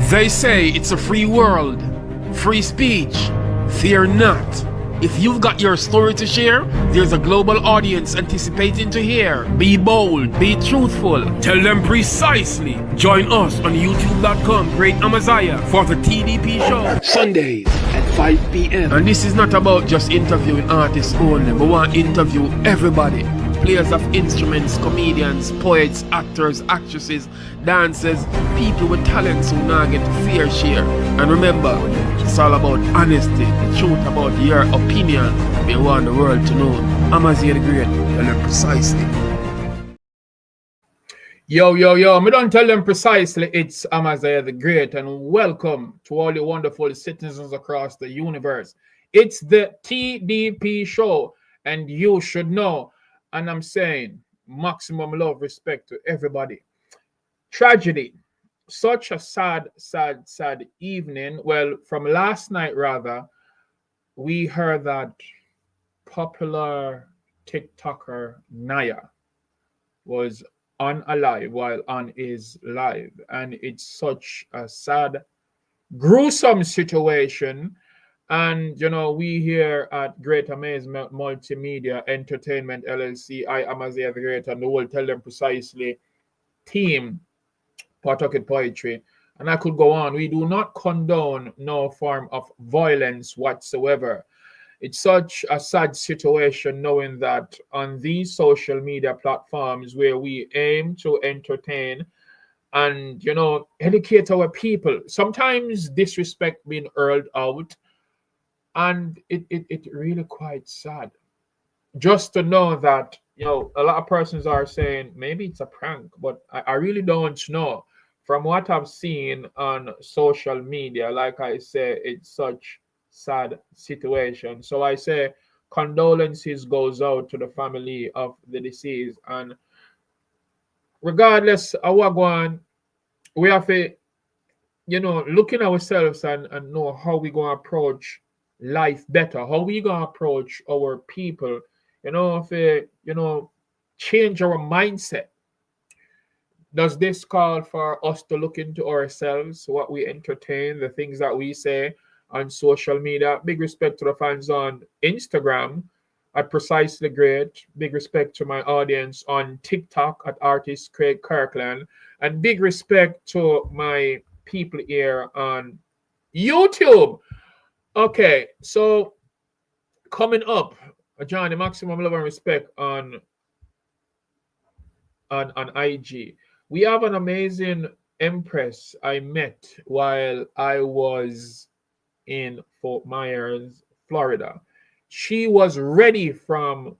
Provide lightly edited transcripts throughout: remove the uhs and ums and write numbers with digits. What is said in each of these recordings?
They say it's a free world, free speech. Fear not. If you've got your story to share, there's a global audience anticipating to hear. Be bold, be truthful, tell them precisely. Join us on youtube.com, Great Amaziyah, for the TDP Show. Sundays at 5 p.m. And this is not about just interviewing artists only, but we want to interview everybody. Players of instruments, comedians, poets, actors, actresses, dancers, people with talents who now get fair share. And remember, it's all about honesty, the truth about your opinion. We want the world to know. Amaziyah the Great, tell them precisely. Yo, me don't tell them precisely, it's Amaziyah the Great, and welcome to all the wonderful citizens across the universe. It's the TDP Show, and you should know. And I'm saying maximum love, respect to everybody. Tragedy. Such a sad evening. Well, from last night, rather, we heard that popular TikToker Naya was unalive while on his live. And it's such a sad, gruesome situation. And, you know, we here at Great Amazement Multimedia Entertainment LLC, I am Amaziyah the Great, and the whole Tell Them Precisely team, Pawtucket Poetry. And I could go on. We do not condone no form of violence whatsoever. It's such a sad situation knowing that on these social media platforms where we aim to entertain and, you know, educate our people, sometimes disrespect being hurled out. And it really quite sad just to know that, you know, a lot of persons are saying maybe it's a prank, but I really don't know. From what I've seen on social media, like I say, it's such sad situation. So I say condolences goes out to the family of the deceased. And regardless of what go on, we have to, you know, look in ourselves and know how we going to approach life better, how we gonna approach our people, you know, if you know, change our mindset. Does this call for us to look into ourselves, what we entertain, the things that we say on social media? Big respect to the fans on Instagram at Precisely Great. Big respect to my audience on TikTok at artiste Craig Kirkland, and big respect to my people here on YouTube. Okay, so coming up, John, the maximum love and respect on IG. We have an amazing empress I met while I was in Fort Myers, Florida. She was ready from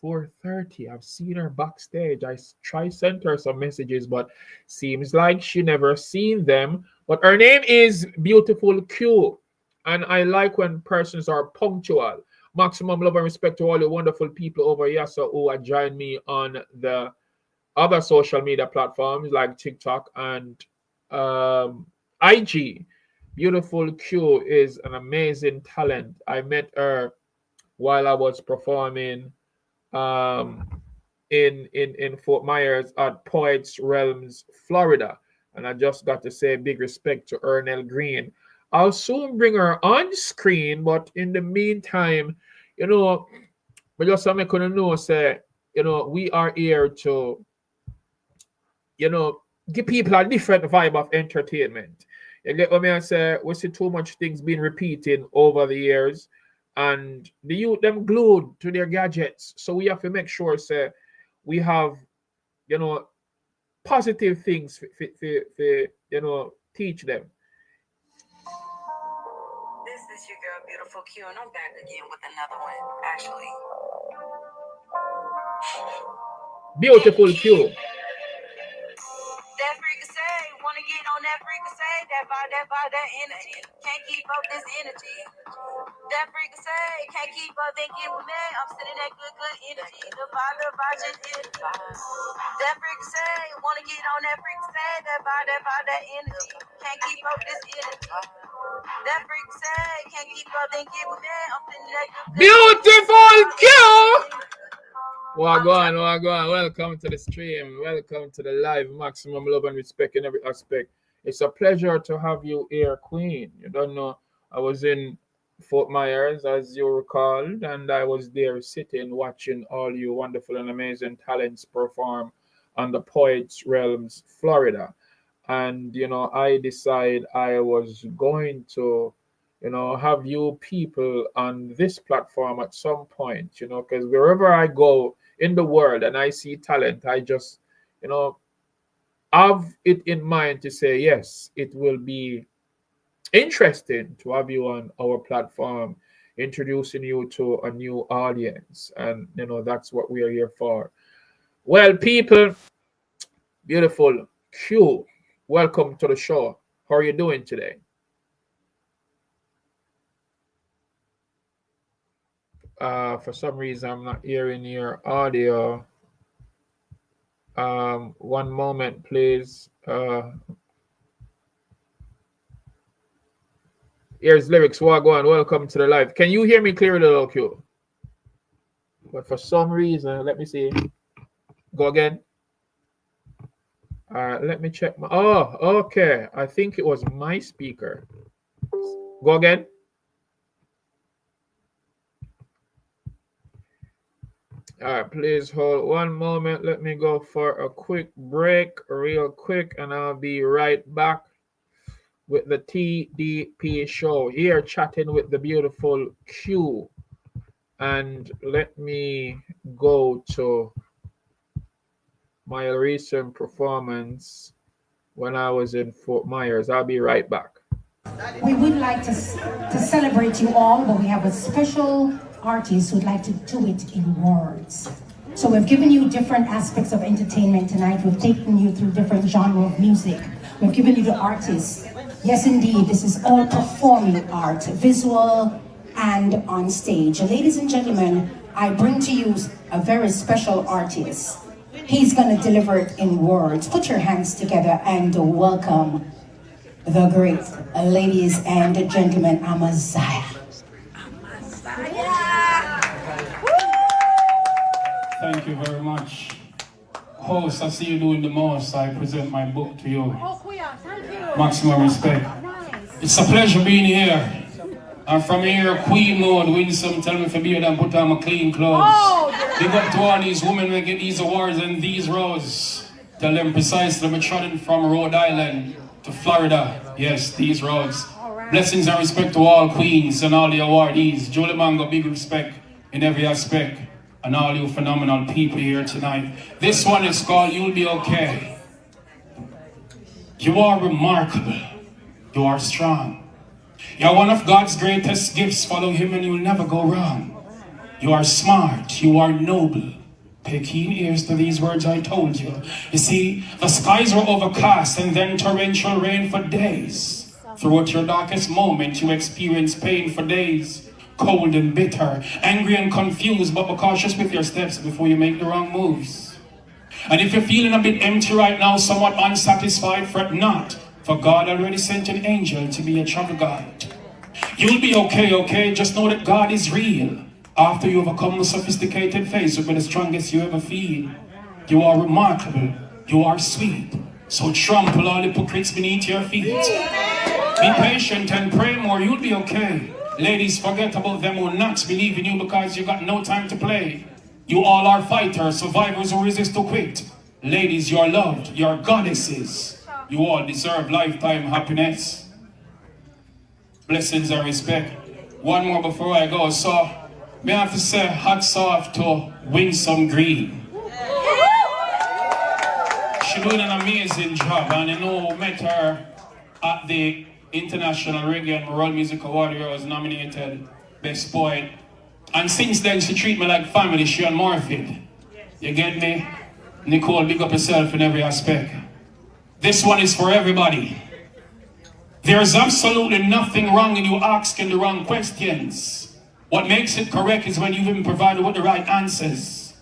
4:30. I've seen her backstage. I try send her some messages, but seems like she never seen them. But her name is Beautiful Q. And I like when persons are punctual. Maximum love and respect to all the wonderful people over here so who are joining me on the other social media platforms like TikTok and IG. Beautiful Q is an amazing talent. I met her while I was performing in Fort Myers at Poets Realms, Florida. And I just got to say big respect to Ernell Green. I'll soon bring her on screen, but in the meantime, you know, but just something couldn't know, say, you know, we are here to, you know, give people a different vibe of entertainment. You get what I say? We see too much things being repeated over the years, and the youth them glued to their gadgets. So we have to make sure, say, we have, you know, positive things for you know, teach them. This is your girl, Beautiful Q, and I'm back again with another one, actually. Beautiful Q. That freak say, wanna get on that freak say, that vibe, that energy. Can't keep up this energy. That freak say, can't keep up, then get with me. I'm sitting that good energy. The vibe, just energy. That freak say, wanna get on that freak say, that vibe, that energy. Can't keep up this energy. That freak say, can't keep up, then get with me. I'm sitting that good Beautiful Q. Wagwan. Welcome to the stream. Welcome to the live. Maximum love and respect in every aspect. It's a pleasure to have you here, Queen. You don't know, I was in Fort Myers, as you recalled, and I was there sitting watching all you wonderful and amazing talents perform on the Poets Realms, Florida. And I decide I was going to have you people on this platform at some point, because wherever I go in the world and I see talent, I just you know have it in mind to say yes, it will be interesting to have you on our platform, introducing you to a new audience. And that's what we are here for. Well, people, beautiful Q, welcome to the show. How are you doing today? For some reason I'm not hearing your audio. One moment, please. Here's lyrics. Wagwan, welcome to the live. Can you hear me clearly, little Q? But for some reason, let me see. Go again. Let me check my. Oh, okay. I think it was my speaker. Go again. All right, please hold one moment. Let me go for a quick break, real quick, and I'll be right back with the TDP show here, chatting with the beautiful Q. And let me go to my recent performance when I was in Fort Myers. I'll be right back. We would like to celebrate you all, but we have a special artist who'd like to do it in words. So we've given you different aspects of entertainment tonight. We've taken you through different genre of music. We've given you the artists. Yes, indeed, this is all performing art, visual and on stage. Ladies and gentlemen, I bring to you a very special artist. He's going to deliver it in words. Put your hands together and welcome the great ladies and gentlemen, Amaziyah. Thank you very much. Host, I see you doing the most. I present my book to you. Maximum respect. It's a pleasure being here. I'm from here, Queen mode, Winsome, tell me for beard and put on my clean clothes. Big up to all these women that get these awards and these roads. Tell them precisely, I'm trotting from Rhode Island to Florida. Yes, these roads. Blessings and respect to all queens and all the awardees. Julie Mango, big respect in every aspect. And all you phenomenal people here tonight. This one is called You'll Be Okay. You are remarkable. You are strong. You are one of God's greatest gifts. Follow him and you'll never go wrong. You are smart. You are noble. Pay keen ears to these words I told you. You see, the skies were overcast and then torrential rain for days. Throughout your darkest moment, you experienced pain for days. Cold and bitter, angry and confused, but be cautious with your steps before you make the wrong moves. And if you're feeling a bit empty right now, somewhat unsatisfied, fret not, for God already sent an angel to be your travel guide. You'll be okay, okay? Just know that God is real. After you overcome the sophisticated phase, you'll be the strongest you ever feel. You are remarkable. You are sweet. So trample all hypocrites beneath your feet. Be patient and pray more. You'll be okay. Ladies, forget about them who will not believe in you because you got no time to play. You all are fighters, survivors who resist to quit. Ladies, you're loved, you're goddesses. You all deserve lifetime happiness. Blessings and respect. One more before I go. So, may I have to say hats off to Winsome Green. She's doing an amazing job, and I know met her at the International Reggae and World Music Award where I was nominated Best Poet. And since then she treat me like family, she and Morphin. You get me? Nicole, big up yourself in every aspect. This one is for everybody. There's absolutely nothing wrong in you asking the wrong questions. What makes it correct is when you've been provided with the right answers.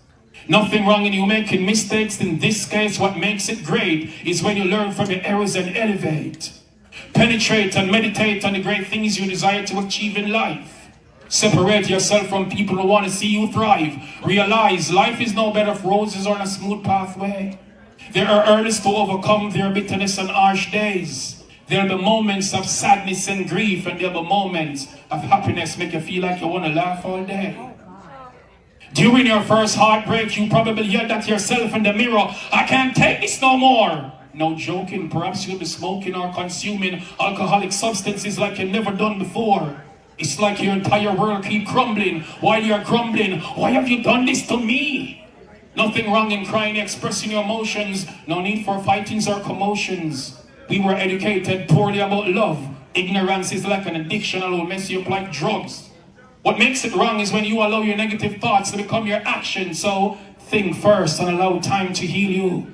Nothing wrong in you making mistakes. In this case, what makes it great is when you learn from your errors and elevate. Penetrate and meditate on the great things you desire to achieve in life. Separate yourself from people who want to see you thrive. Realize life is no bed of roses or on a smooth pathway. There are earnest to overcome their bitterness on harsh days. There'll be moments of sadness and grief, and there'll be moments of happiness make you feel like you want to laugh all day. During your first heartbreak, you probably yelled at yourself in the mirror, I can't take this no more. No joking, perhaps you'll be smoking or consuming alcoholic substances like you've never done before. It's like your entire world keep crumbling. While you're grumbling, why have you done this to me? Nothing wrong in crying, expressing your emotions. No need for fightings or commotions. We were educated poorly about love. Ignorance is like an addiction and will mess you up like drugs. What makes it wrong is when you allow your negative thoughts to become your actions. So think first and allow time to heal you.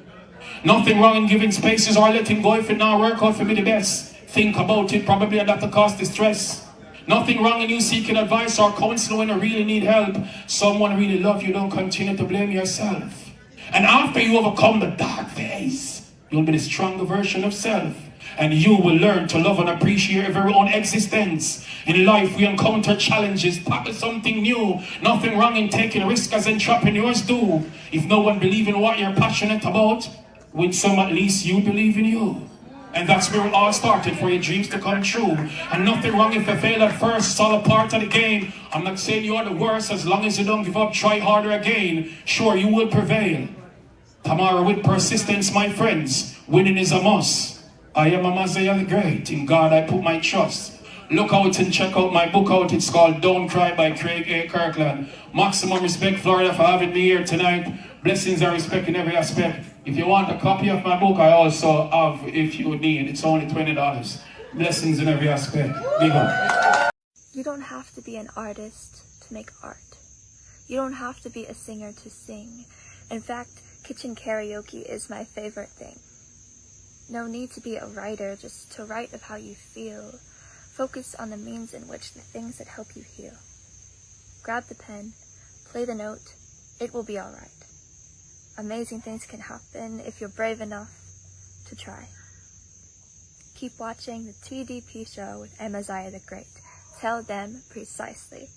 Nothing wrong in giving spaces or letting go if it not work out for me the best. Think about it, probably at that cost distress. Nothing wrong in you seeking advice or counsel when you really need help. Someone really love you, don't continue to blame yourself. And after you overcome the dark phase, you'll be the stronger version of self. And you will learn to love and appreciate your very own existence. In life, we encounter challenges, tackle something new. Nothing wrong in taking risks as entrepreneurs do. If no one believes in what you're passionate about, with some at least you believe in you. And that's where it all started, for your dreams to come true. And nothing wrong if you fail at first, it's all a part of the game. I'm not saying you are the worst, as long as you don't give up, try harder again. Sure, you will prevail. Tomorrow with persistence, my friends, winning is a must. I am Amaziyah the Great, in God I put my trust. Look out and check out my book out, it's called Don't Cry by Craig A. Kirkland. Maximum respect, Florida, for having me here tonight. Blessings and respect in every aspect. If you want a copy of my book, I also have, if you need, it's only $20. Blessings in every aspect. Big up. You don't have to be an artist to make art. You don't have to be a singer to sing. In fact, kitchen karaoke is my favorite thing. No need to be a writer just to write of how you feel. Focus on the means in which the things that help you heal. Grab the pen, play the note, it will be alright. Amazing things can happen if you're brave enough to try. Keep watching the TDP Show with Amaziyah the Great. Tell them precisely.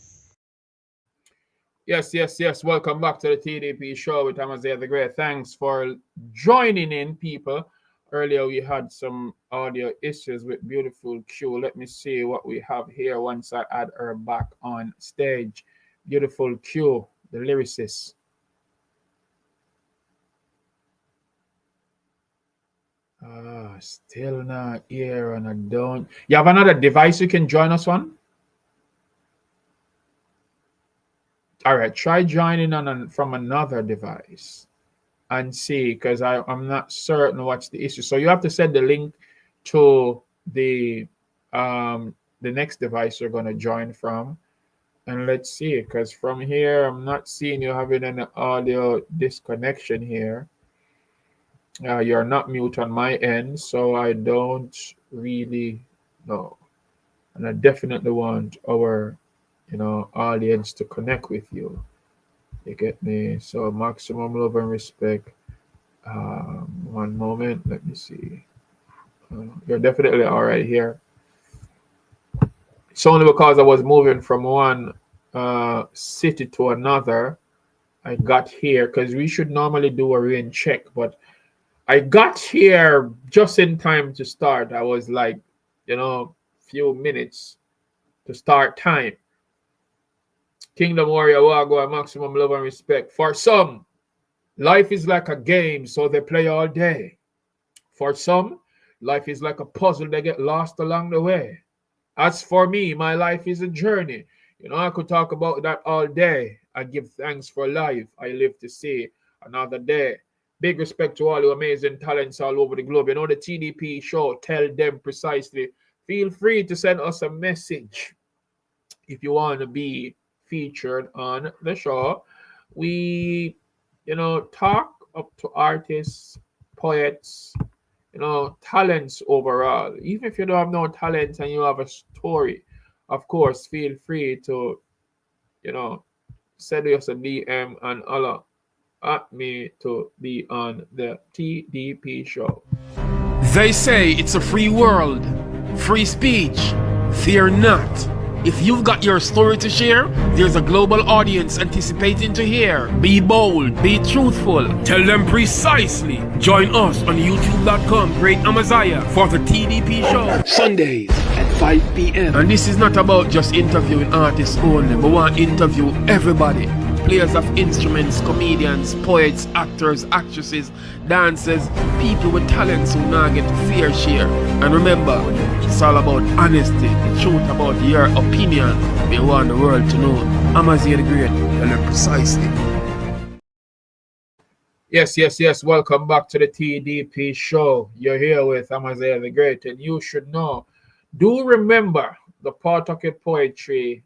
Yes. Welcome back to the TDP Show with Amaziyah the Great. Thanks for joining in, people. Earlier we had some audio issues with beautiful Q. Let me see what we have here once I add her back on stage. Beautiful Q, the lyricist. Still not here, and I don't. You have another device you can join us on? All right, try joining on from another device and see, because I'm not certain what's the issue. So you have to send the link to the next device you're going to join from, and let's see, because from here I'm not seeing you having an audio disconnection here. You're not mute on my end, so I don't really know. And I definitely want our, audience to connect with you. You get me? So maximum love and respect. One moment, let me see. You're definitely all right here. It's only because I was moving from one city to another. I got here because we should normally do a rain check, but I got here just in time to start. I was like, few minutes to start time. Kingdom Warrior Wagwa, maximum love and respect. For some, life is like a game, so they play all day. For some, life is like a puzzle, they get lost along the way. As for me, my life is a journey. I could talk about that all day. I give thanks for life. I live to see another day. Big respect to all you amazing talents all over the globe. The TDP Show, Tell Dem Precisely. Feel free to send us a message if you want to be featured on the show. We, talk up to artists, poets, talents overall. Even if you don't have no talent and you have a story, of course, feel free to, send us a DM and all at me to be on the TDP Show. They say it's a free world, free speech. Fear not. If you've got your story to share, there's a global audience anticipating to hear. Be bold, be truthful, tell them precisely. Join us on youtube.com, Great Amaziyah, for the TDP Show. Sundays at 5 p.m. And this is not about just interviewing artists only, but we want to interview everybody. Players of instruments, comedians, poets, actors, actresses, dancers, people with talents who now get fair share. And remember, it's all about honesty, the truth about your opinion. We want the world to know. Amaziyah the Great, tell them precisely. Yes. Welcome back to the TDP Show. You're here with Amaziyah the Great, and you should know. Do remember the Pawtucket Poetry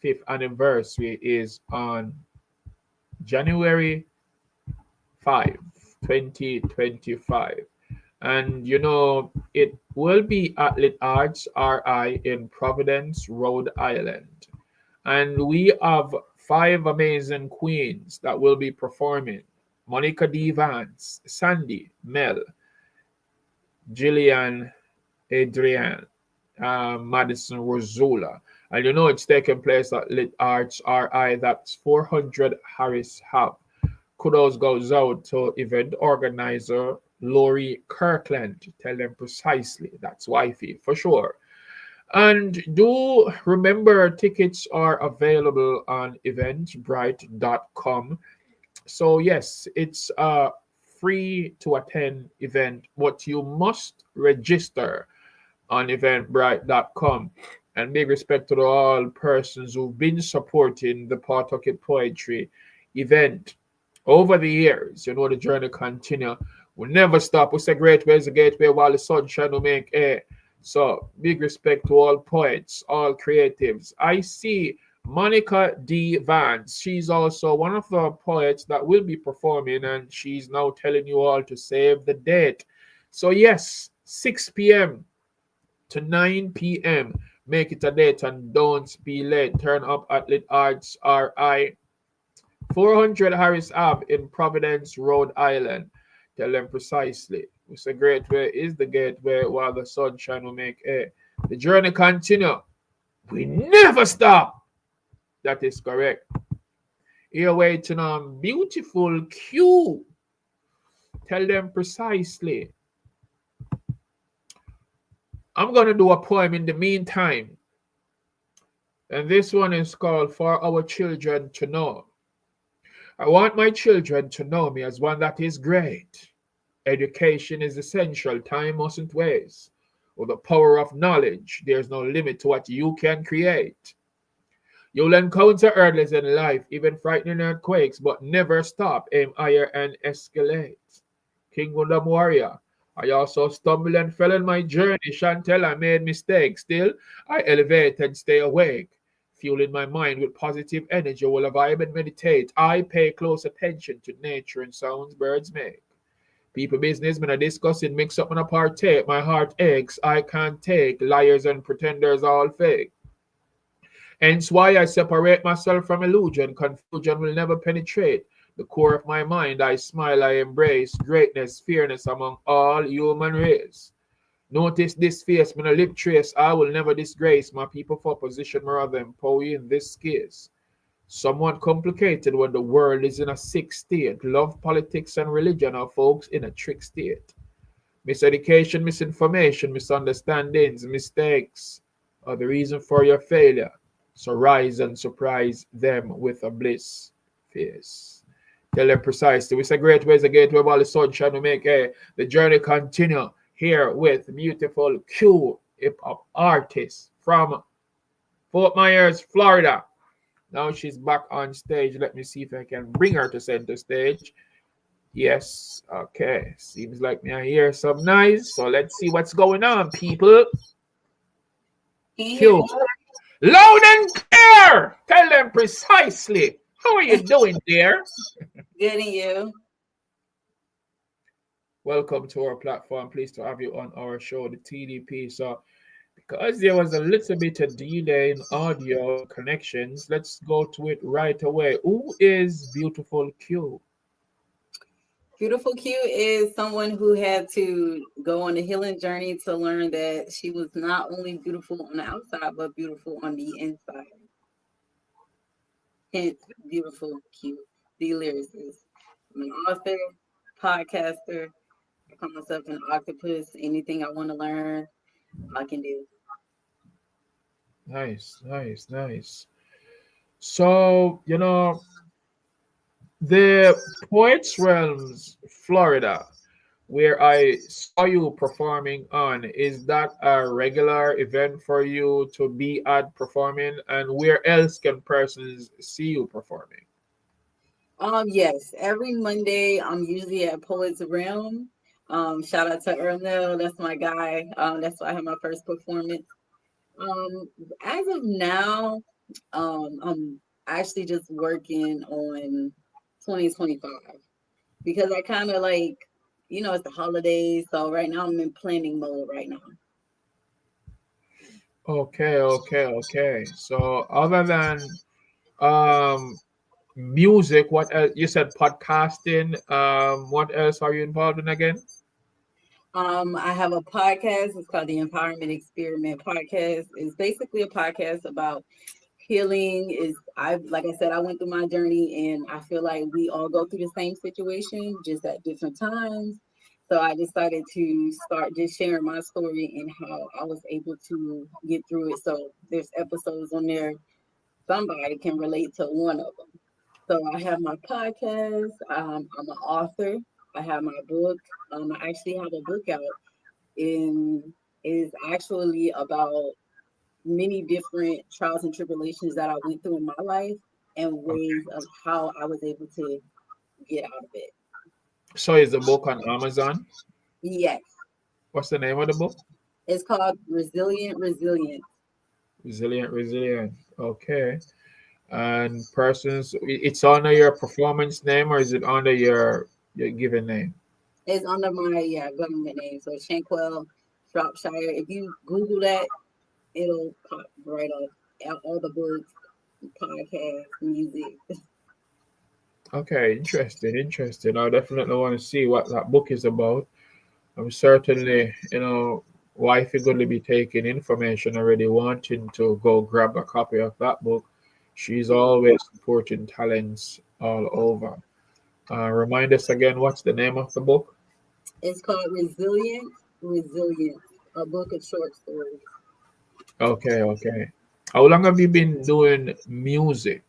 5th anniversary is on January 5, 2025. And you know, it will be at Lit Arts RI in Providence, Rhode Island. And we have 5 amazing queens that will be performing. Monica D. Vance, Sandy, Mel, Jillian, Adrienne, Madison Rosula. And you know it's taking place at Lit Arts RI. That's 400 Harris Ave. Kudos goes out to event organizer Lori Kirkland. Tell them precisely. That's wifey for sure. And do remember tickets are available on eventbrite.com. So yes, it's a free to attend event, but you must register on eventbrite.com. And big respect to all persons who've been supporting the Pawtucket Poetry event over the years. You know, the journey continue. We'll never stop. We say great way is a gateway while the sunshine will make air. So big respect to all poets, all creatives. I see Monica D. Vance. She's also one of the poets that will be performing, and she's now telling you all to save the date. So yes, 6 p.m. to 9 p.m. Make it a date and don't be late. Turn up at Lit Arts RI, 400 Harris Ave in Providence, Rhode Island. Tell them precisely. It's a great way is the gateway while the sunshine will make air. The journey continue. We never stop. That is correct. You're waiting on beautiful Q. Tell them precisely. I'm going to do a poem in the meantime. And this one is called For Our Children to Know. I want my children to know me as one that is great. Education is essential. Time mustn't waste. With the power of knowledge, there's no limit to what you can create. You'll encounter hurdles in life, even frightening earthquakes, but never stop. Aim higher and escalate. Kingdom Warrior. I also stumbled and fell on my journey. Chantel, I made mistakes. Still, I elevate and stay awake. Fueling my mind with positive energy while I vibe and meditate. I pay close attention to nature and sounds birds make. People business, when I discuss it, mix up and I partake. My heart aches, I can't take. Liars and pretenders all fake. Hence why I separate myself from illusion. Confusion will never penetrate the core of my mind. I smile, I embrace greatness, fairness among all human race. Notice this face, when a lip trace, I will never disgrace my people for position rather empower you in this case. Somewhat complicated when the world is in a sick state. Love, politics, and religion are folks in a trick state. Miseducation, misinformation, misunderstandings, mistakes are the reason for your failure. So rise and surprise them with a bliss face. Tell them precisely. We say great ways a gateway while the sunshine will make the journey continue. Here with beautiful Q hip-hop artist from Fort Myers, Florida. Now she's back on stage. Let me see if I can bring her to center stage. Yes, okay. Seems like me I hear some noise. So let's see what's going on, people. Q. Loud and clear! Tell them precisely. How are you doing, dear? Good, and you? Welcome to our platform. Pleased to have you on our show, the TDP. So, because there was a little bit of delay in audio connections, let's go to it right away. Who is beautiful Q? Beautiful Q is someone who had to go on a healing journey to learn that she was not only beautiful on the outside, but beautiful on the inside. Hence, Beautiful Q, the lyricist. I'm an author, podcaster. I call myself an octopus. Anything I want to learn, I can do. Nice, nice, nice. So, the Poets Realms, Florida, where I saw you performing on, is that a regular event for you to be at performing? And where else can persons see you performing? Yes, every Monday I'm usually at Poets Realm. Shout out to Ernell, that's my guy. That's why I have my first performance. Um, as of now, I'm actually just working on 2025 because I kind of like, it's the holidays, so right now I'm in planning mode right now. Okay, okay, okay. So other than um music, what else? You said podcasting. What else are you involved in again? I have a podcast. It's called the Empowerment Experiment Podcast. It's basically a podcast about healing. Like I said, I went through my journey, and I feel like we all go through the same situation, just at different times. So I decided to start just sharing my story and how I was able to get through it. So there's episodes on there. Somebody can relate to one of them. So I have my podcast. I'm an author. I have my book. I actually have a book out in is actually about many different trials and tribulations that I went through in my life and Okay. ways of how I was able to get out of it. So is the book on Amazon? Yes, What's the name of the book? it's called Resilient Resilience. Resilient, resilient. Okay. And persons, it's under your performance name or is it under your given name? It's under my government name, so Shankwell Shropshire. If you Google that, it'll pop right up. All the books, podcasts, music. Okay, interesting, interesting. I definitely want to see what that book is about. I'm certainly, wifey going to be taking information already, wanting to go grab a copy of that book. She's always supporting talents all over. Remind us again, what's the name of the book? It's called Resilient Resilience, a book of short stories. Okay, okay. How long have you been doing music?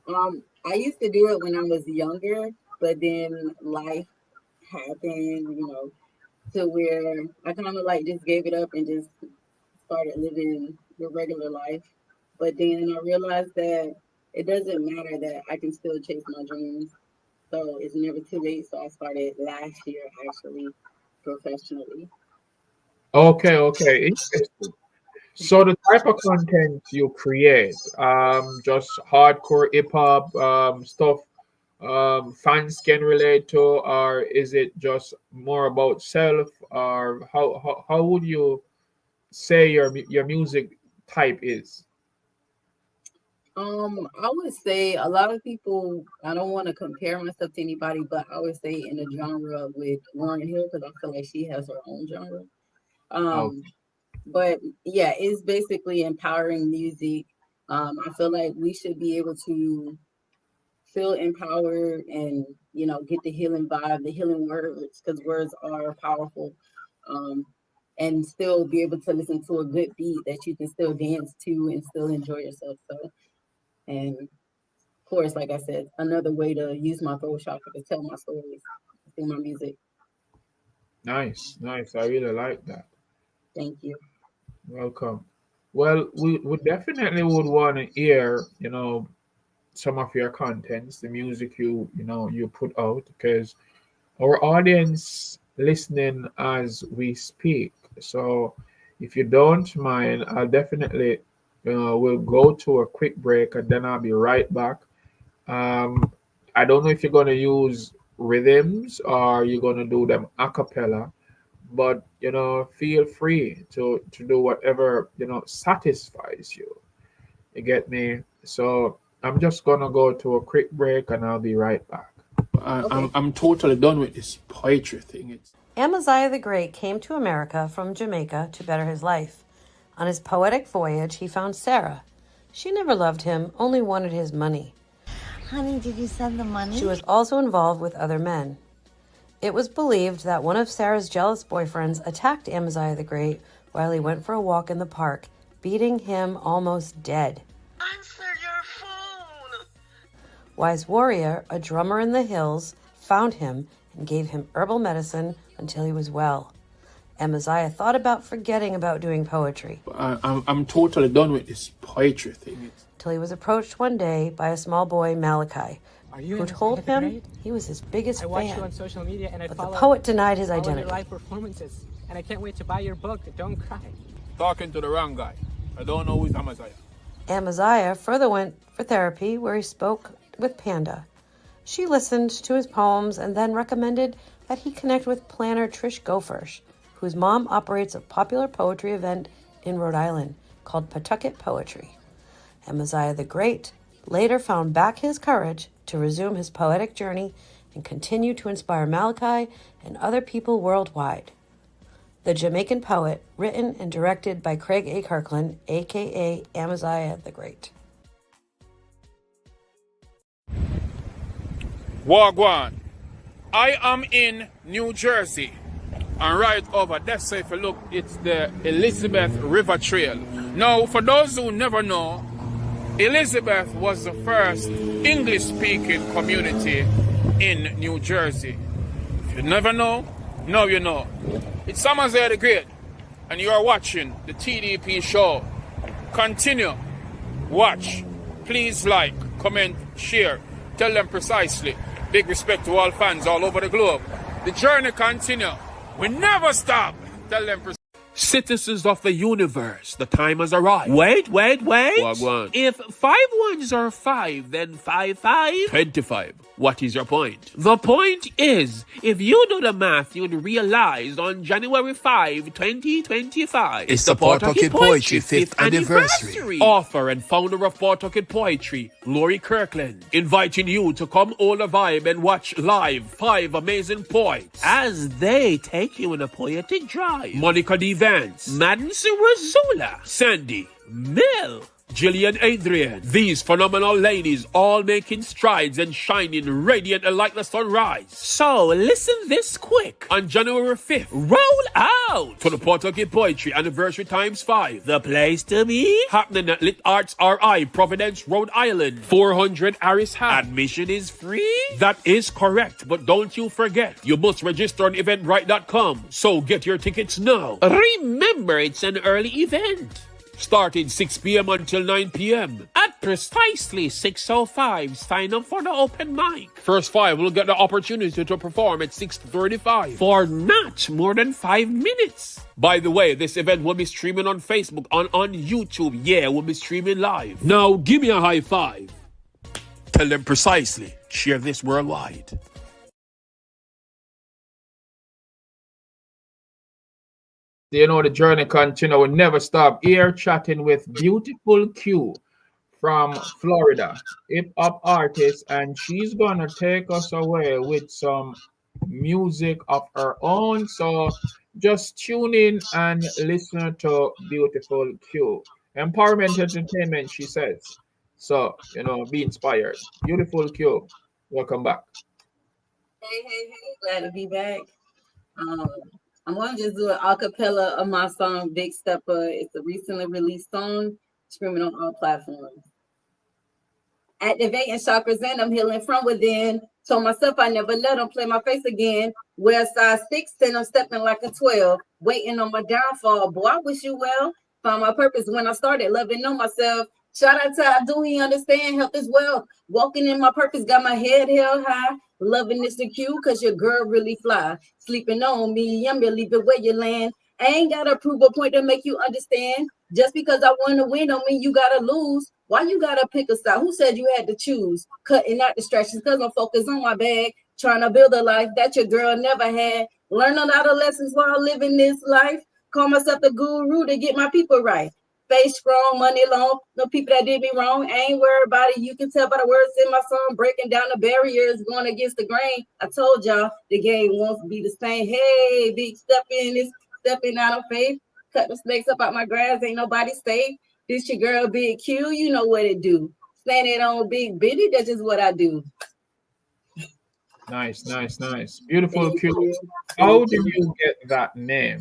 I used to do it when I was younger, but then life happened, to where I kind of like just gave it up and just started living the regular life. But then I realized that it doesn't matter that I can still chase my dreams. So it's never too late. So I started last year actually professionally. Okay, okay, interesting. So the type of content you create, just hardcore hip hop stuff, fans can relate to, or is it just more about self, or how would you say your music type is? I would say a lot of people, I don't want to compare myself to anybody, but I would say in the genre with Lauren Hill because I feel like she has her own genre. Oh, Um, but yeah, it's basically empowering music. I feel like we should be able to feel empowered and get the healing vibe, the healing words, because words are powerful. Um, and still be able to listen to a good beat that you can still dance to and still enjoy yourself. So, and of course, like I said, another way to use my throat chakra to tell my stories through my music. nice, nice. I really like that. Thank you. Welcome. Well, we definitely would want to hear, some of your contents, the music you put out, because our audience listening as we speak. So if you don't mind, I'll definitely we'll go to a quick break and then I'll be right back. Um, I don't know if you're gonna use rhythms or you're gonna do them a cappella, but feel free to do whatever satisfies you. You get me? So I'm just gonna go to a quick break and I'll be right back. I'm totally done with this poetry thing. Amaziyah the Great came to America from Jamaica to better his life. On his poetic voyage, he found Sarah. She never loved him, only wanted his money. Honey, did you send the money? She was also involved with other men. It was believed that one of Sarah's jealous boyfriends attacked Amaziyah the Great while he went for a walk in the park, beating him almost dead. Answer your phone! Wise Warrior, a drummer in the hills, found him and gave him herbal medicine until he was well. Amaziyah thought about forgetting about doing poetry. I'm totally done with this poetry thing. Till he was approached one day by a small boy, Malachi, who told him he was his biggest fan. I watch you on social media and but the poet denied his identity. Your live performances, and I can't wait to buy your book, Don't Cry. Talking to the wrong guy. I don't know who's Amaziyah. Amaziyah further went for therapy, where he spoke with Panda. She listened to his poems and then recommended that he connect with planner Trish Gophers, whose mom operates a popular poetry event in Rhode Island called Pawtucket Poetry. Amaziyah the Great later found back his courage to resume his poetic journey and continue to inspire Malachi and other people worldwide. The Jamaican poet, written and directed by Craig A. Kirkland, a.k.a. Amaziyah the Great. Wagwan. I am in New Jersey. And right over there, so if you look, it's the Elizabeth River Trail. Now, for those who never know, Elizabeth was the first English-speaking community in New Jersey. If you never know, now you know. It's Amaziyah the Great, and you are watching the TDP Show. Continue. Watch. Please like, comment, share. Tell them precisely. Big respect to all fans all over the globe. The journey continue. We never stop. Tell them precisely. Citizens of the universe, the time has arrived. Wait. Wagwan. If 5 ones are 5, then 5 5. 25. What is your point? The point is, if you do the math, you'd realize on January 5, 2025, it's the Pawtucket Poetry 5th anniversary. Author and founder of Pawtucket Poetry, Lori Kirkland, inviting you to come all the vibe and watch live 5 amazing poets as they take you on a poetic drive. Monica D. Vance, Madison Razula, Sandy, Mill, Jillian Adrian. These phenomenal ladies all making strides and shining radiant like the sunrise. So listen this quick. On January 5th, roll out to the Pawtucket Poetry Anniversary ×5. The place to be? Happening at Lit Arts RI, Providence, Rhode Island. 400 Harris Ave. Admission is free? That is correct, but don't you forget, you must register on eventbrite.com. So get your tickets now. Remember, it's an early event. Starting 6 p.m. until 9 p.m. At precisely 6:05, sign up for the open mic. First 5 will get the opportunity to perform at 6:35 for not more than 5 minutes. By the way, this event will be streaming on Facebook and on YouTube. Yeah, we'll be streaming live. Now, give me a high five. Tell them precisely. Share this worldwide. You know, the journey continue. We never stop here chatting with beautiful Q from Florida, hip-hop artist, and she's gonna take us away with some music of her own. So just tune in and listen to beautiful Q. Empowerment entertainment, she says. So, you know, be inspired. Beautiful Q, welcome back. Hey, glad to be back. I'm going to just do an acapella of my song, Big Stepper. It's a recently released song, streaming on all platforms. Activating chakras and I'm healing from within. Told myself I never let them play my face again. Wear size 6, then I'm stepping like a 12. Waiting on my downfall. Boy, I wish you well. Found my purpose when I started loving on myself. Shout out to I do he understand, health is wealth. Walking in my purpose, got my head held high. Loving this the cue, cause your girl really fly. Sleeping on me, I'm really the way you land. I ain't gotta prove a point to make you understand. Just because I want to win don't mean you gotta lose. Why you gotta pick a side? Who said you had to choose? Cutting out distractions cause I'm focused on my bag. Trying to build a life that your girl never had. Learn a lot of lessons while living this life. Call myself the guru to get my people right. Stay strong, money long. No people that did me wrong. I ain't worried about it. You can tell by the words in my song, breaking down the barriers, going against the grain. I told y'all the game won't be the same. Hey, big stepping out of faith. Cut the snakes up out my grass. Ain't nobody safe. This your girl, Big Q. You know what it do. Standing on Big Biddy. That's just what I do. Nice. Beautiful Q. How did you get that name?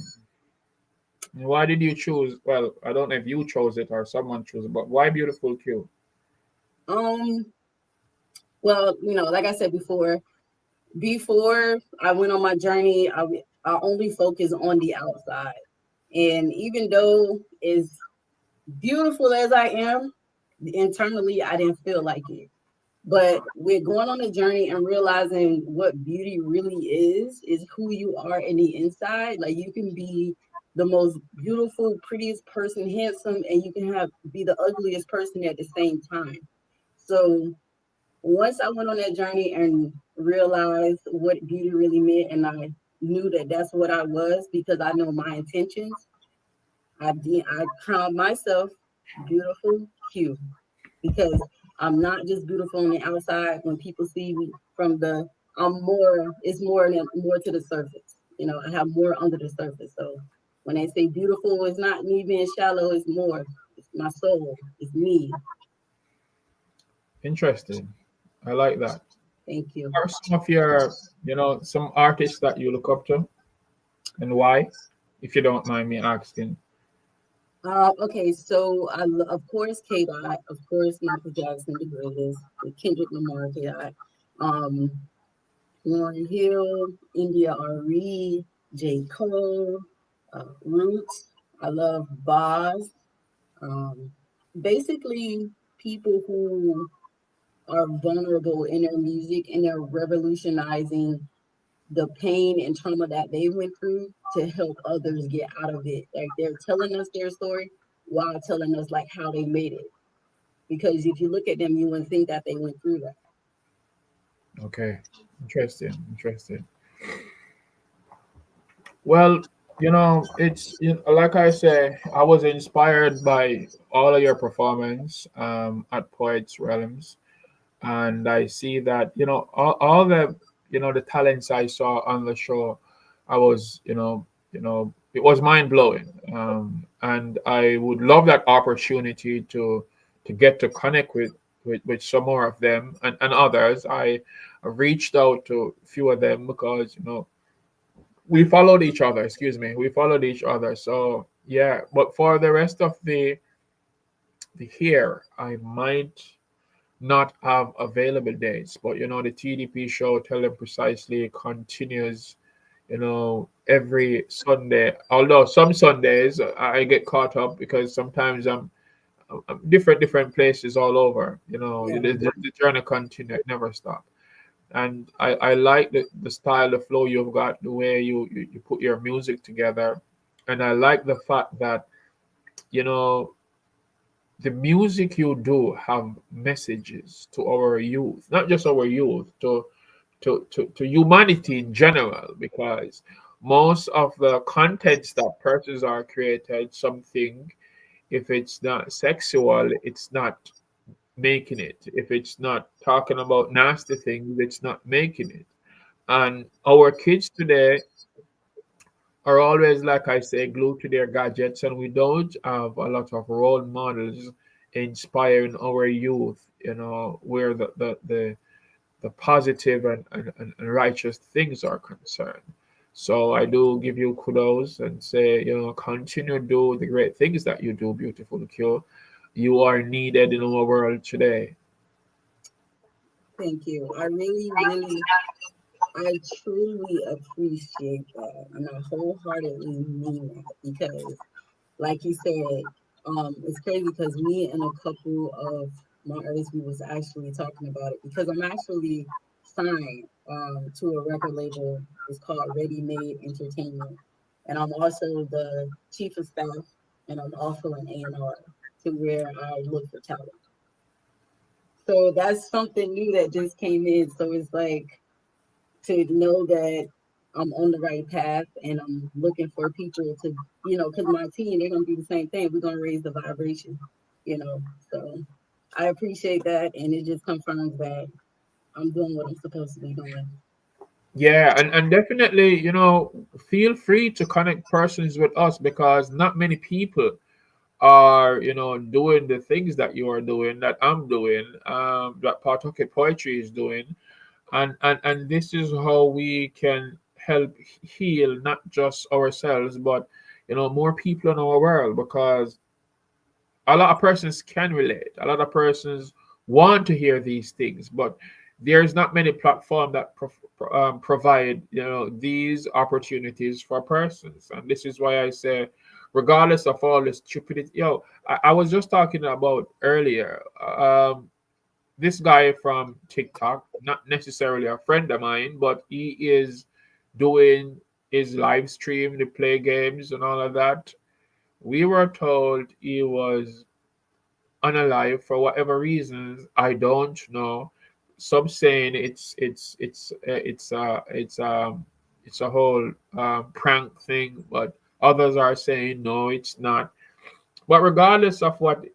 Why did you choose? Well, I don't know if you chose it or someone chose it, but why Beautiful Q? Well, like I said before I went on my journey, I only focus on the outside. And even though as beautiful as I am, internally, I didn't feel like it. But we're going on a journey and realizing what beauty really is who you are in the inside. Like you can be the most beautiful, prettiest person, handsome, and you can be the ugliest person at the same time. So once I went on that journey and realized what beauty really meant, and I knew that that's what I was because I know my intentions, I crowned myself Beautiful Q because I'm not just beautiful on the outside. When people see me it's more to the surface. I have more under the surface. So when they say beautiful, it's not me being shallow, it's more. It's my soul, it's me. Interesting. I like that. Thank you. Are some of your, some artists that you look up to and why, if you don't mind me asking? Okay, so of course K-Dot, of course Michael Jackson, the greatest, Kendrick Lamar, K-Dot, Lauryn Hill, India R.E., J. Cole, Roots. I love Boz. Basically, people who are vulnerable in their music and they're revolutionizing the pain and trauma that they went through to help others get out of it. Like they're telling us their story while telling us like how they made it. Because if you look at them, you wouldn't think that they went through that. Okay, interesting. Well, it's like I say, I was inspired by all of your performance at Poets Realms, and I see that all the the talents I saw on the show, I was it was mind blowing, and I would love that opportunity to get to connect with some more of them and others. I reached out to a few of them because we followed each other. Excuse me, we followed each other. So yeah, but for the rest of the here, I might not have available dates, but the TDP show, Tell Them Precisely, continues every Sunday. Although some Sundays I get caught up because sometimes I'm different places all over. The journey continues, it never stops. And I like the style, the flow you've got, the way you put your music together. And I like the fact that the music you do have messages to our youth, not just our youth, to humanity in general, because most of the contents that persons are created, something, if it's not sexual, it's not making it. If it's not talking about nasty things, it's not making it. And our kids today are always, like I say, glued to their gadgets, and we don't have a lot of role models inspiring our youth, where the positive and righteous things are concerned. So I do give you kudos and say, continue to do the great things that you do, beautiful Q. You are needed in our world today. Thank you. I truly appreciate that. And I wholeheartedly mean that because, like you said, it's crazy because me and a couple of my artists, we was actually talking about it because I'm actually signed to a record label. It's called Ready Made Entertainment. And I'm also the chief of staff, and I'm also an A&R to where I look for talent. So that's something new that just came in. So it's like to know that I'm on the right path, and I'm looking for people to, because my team, they're gonna do the same thing. We're gonna raise the vibration, So I appreciate that, and it just confirms that I'm doing what I'm supposed to be doing. Yeah, and definitely, feel free to connect persons with us because not many people are, doing the things that you are doing, that I'm doing, that Pawtucket Poetry is doing. And this is how we can help heal not just ourselves, but, more people in our world because a lot of persons can relate. A lot of persons want to hear these things, but there's not many platforms that provide these opportunities for persons. And this is why I say, regardless of all the stupidity, I was just talking about earlier. This guy from TikTok, not necessarily a friend of mine, but he is doing his live stream, to play games and all of that. We were told he was unalive for whatever reasons. I don't know. Some saying it's a whole prank thing, but others are saying no, it's not. But regardless of what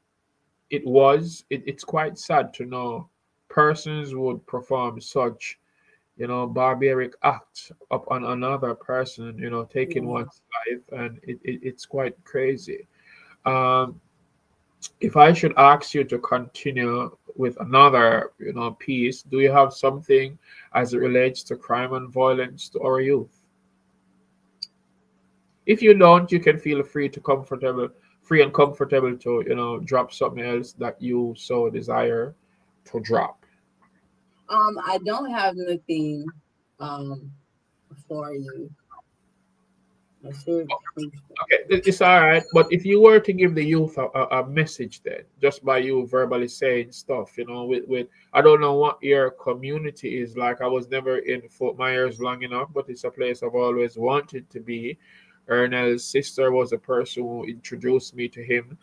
it was, it's quite sad to know persons would perform such barbaric act upon another person, taking one's life, and it's quite crazy. um if I should ask you to continue with another, piece, do you have something as it relates to crime and violence to our youth? If you don't, you can feel free and comfortable to, drop something else that you so desire to drop. I don't have nothing for you. I should think so. Okay, it's all right. But if you were to give the youth a message, then just by you verbally saying stuff, with I don't know what your community is like. I was never in Fort Myers long enough, but it's a place I've always wanted to be. Ernell's sister was a person who introduced me to him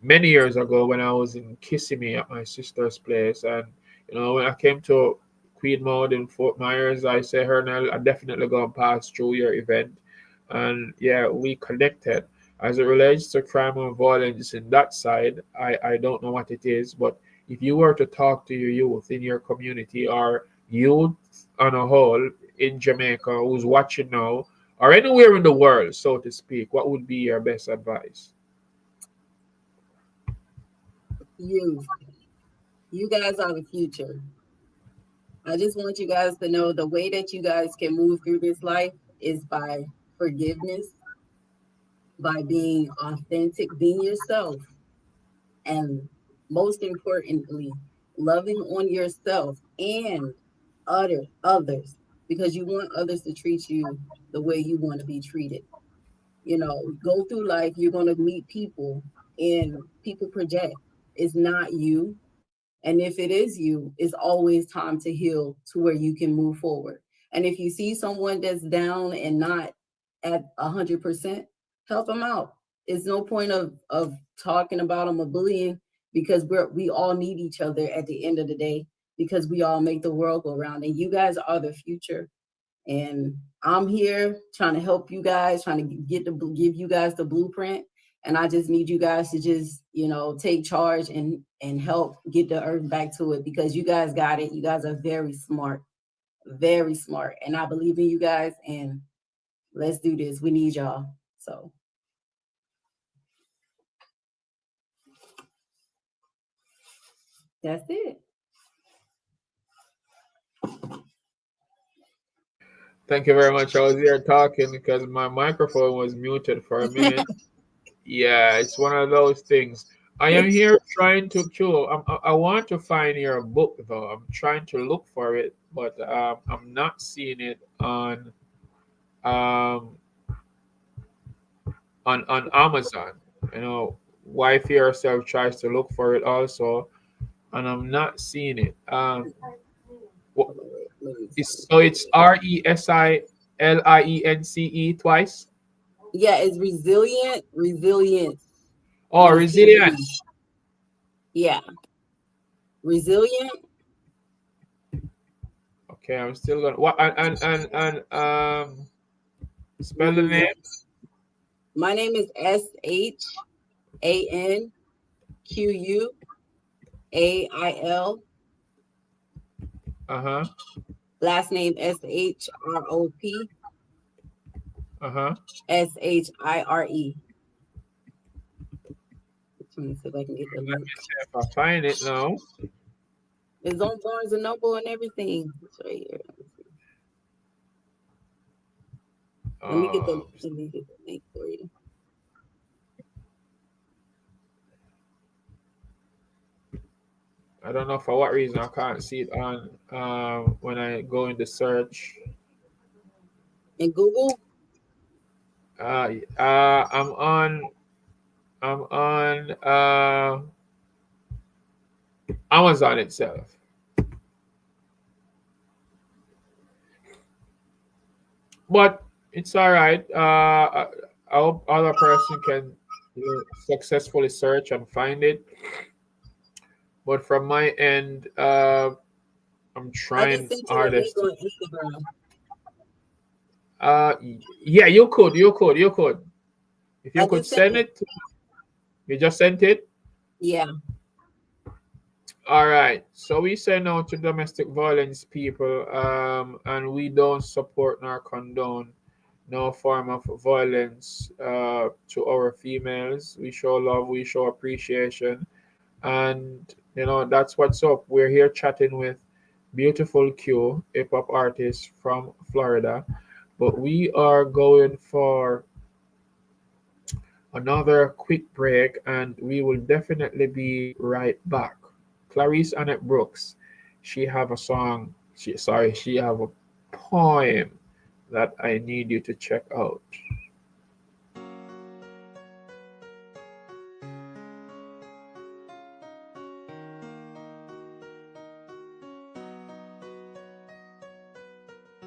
many years ago when I was in Kissimmee at my sister's place. And when I came to Queen Mode in Fort Myers, I say, Ernell, I definitely gonna pass through your event. And yeah, we connected. As it relates to crime and violence in that side, I don't know what it is, but if you were to talk to your youth in your community or youth on a whole in Jamaica who's watching now or anywhere in the world, so to speak, what would be your best advice? You guys are the future. I just want you guys to know the way that you guys can move through this life is by forgiveness, by being authentic, being yourself, and most importantly, loving on yourself and others, because you want others to treat you the way you want to be treated. Go through life, you're going to meet people, and people project. It's not you. And if it is you, it's always time to heal to where you can move forward. And if you see someone that's down and not at 100%, help them out. It's no point of talking about them or bullying, because we all need each other at the end of the day, because we all make the world go round. And you guys are the future. And I'm here trying to help you guys, trying to give you guys the blueprint. And I just need you guys to just, take charge and help get the earth back to it, because you guys got it. You guys are very smart, very smart. And I believe in you guys, and let's do this. We need y'all. So. That's it. Thank you very much. I was here talking because my microphone was muted for a minute. Yeah, it's one of those things. I am here trying to cure. I want to find your book though. I'm trying to look for it, but I'm not seeing it um, on Amazon. Wifey herself tries to look for it also, and I'm not seeing it. So it's RESILIENCE twice. Yeah, it's resilience. Oh, resilient. Yeah, resilient. Okay, I'm still gonna. What and Spell the name. My name is SHANQUAIL. Last name SHROP. SHIRE. Let me see if I can get the link. If I find it now. It's on Barnes and Noble and everything. It's right here. Let me get the link for you. I don't know for what reason I can't see it on when I go into search. In Google? I'm on Amazon itself. But it's all right. I hope other person can successfully search and find it. But from my end, I'm trying hardest. Yeah, you could. If you could send it, you just sent it? Yeah. All right. So we send out to domestic violence people, and we don't support nor condone no form of violence to our females. We show love, we show appreciation, and that's what's up. We're here chatting with Beautiful Q, hip hop artist from Florida, but we are going for another quick break, and we will definitely be right back. Clarice Annette Brooks, she have a song. She have a poem that I need you to check out.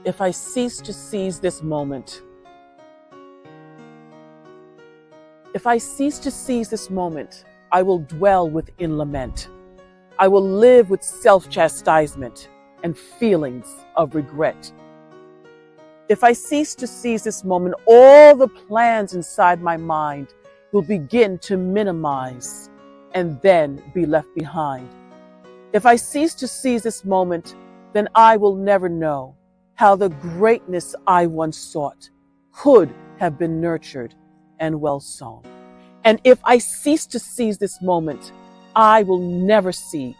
If I cease to seize this moment, I will dwell within lament. I will live with self-chastisement and feelings of regret. If I cease to seize this moment, all the plans inside my mind will begin to minimize and then be left behind. If I cease to seize this moment, then I will never know how the greatness I once sought could have been nurtured and well sown. And if I cease to seize this moment, I will never see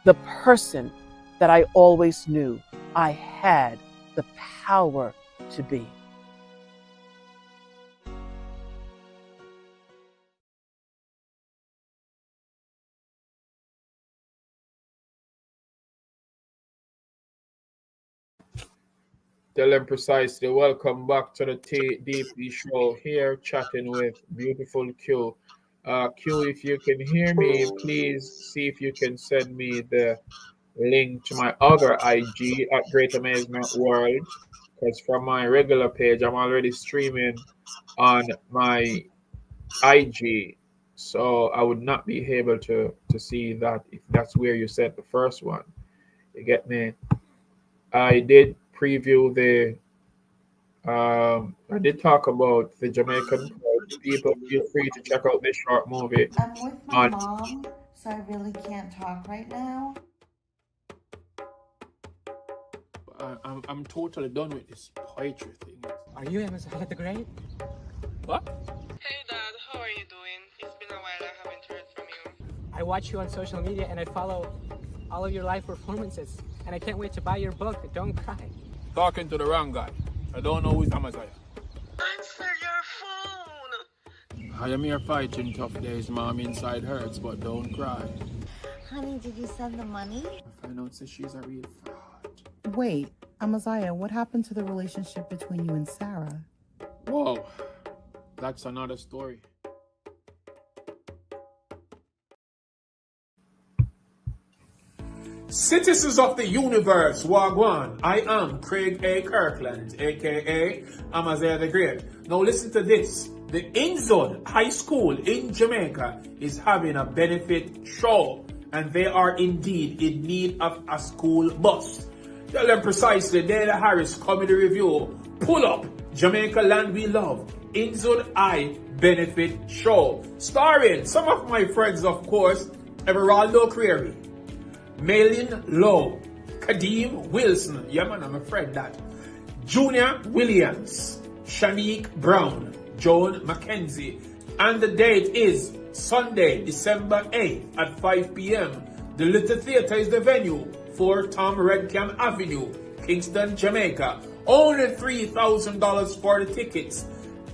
the person that I always knew I had the power to be. Dem Precisely. Welcome back to the TDP Show. Here chatting with Beautiful Q. Q, if you can hear me, please see if you can send me the link to my other IG at Great Amazement World, because from my regular page I'm already streaming on my IG, so I would not be able to see that if that's where you sent the first one. You get me? I did preview I did talk about the Jamaican people. Feel free to check out this short movie. I'm with my mom, so I really can't talk right now. I'm totally done with this poetry thing. Are you Amaziyah the Great? What? Hey Dad, how are you doing? It's been a while, I haven't heard from you. I watch you on social media and I follow all of your live performances. And I can't wait to buy your book, Don't Cry. Talking to the wrong guy. I don't know who's Amaziyah. Answer your phone! I am here fighting tough days. Mom inside hurts, but don't cry. Honey, did you send the money? I find out that she's a real fraud. Wait, Amaziyah, what happened to the relationship between you and Sarah? Whoa, that's another story. Citizens of the universe, Wagwan, I am Craig A. Kirkland, aka Amaziyah the Great. Now listen to this. The Inzod High School in Jamaica is having a benefit show, and they are indeed in need of a school bus. Tell them precisely, Dana Harris Comedy Review. Pull up Jamaica Land We Love, Inzud I Benefit Show, starring some of my friends, of course, Everaldo Creary, Malin Lowe, Kadeem Wilson, yeah man, I'm a friend that, Junior Williams, Shanique Brown, Joan Mackenzie, and the date is Sunday, December 8th at 5 p.m. The Little Theatre is the venue, 4 Tom Redcam Avenue, Kingston, Jamaica. Only $3,000 for the tickets.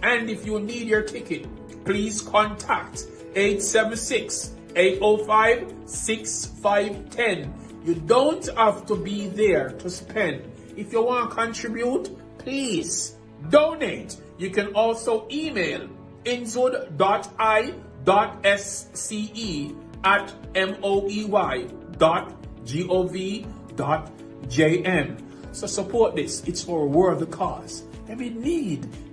And if you need your ticket, please contact 876-805-6510. You don't have to be there to spend. If you want to contribute, please donate. You can also email inzud.i.sce@moey.gov.jm. So support this. It's for a worthy cause. And we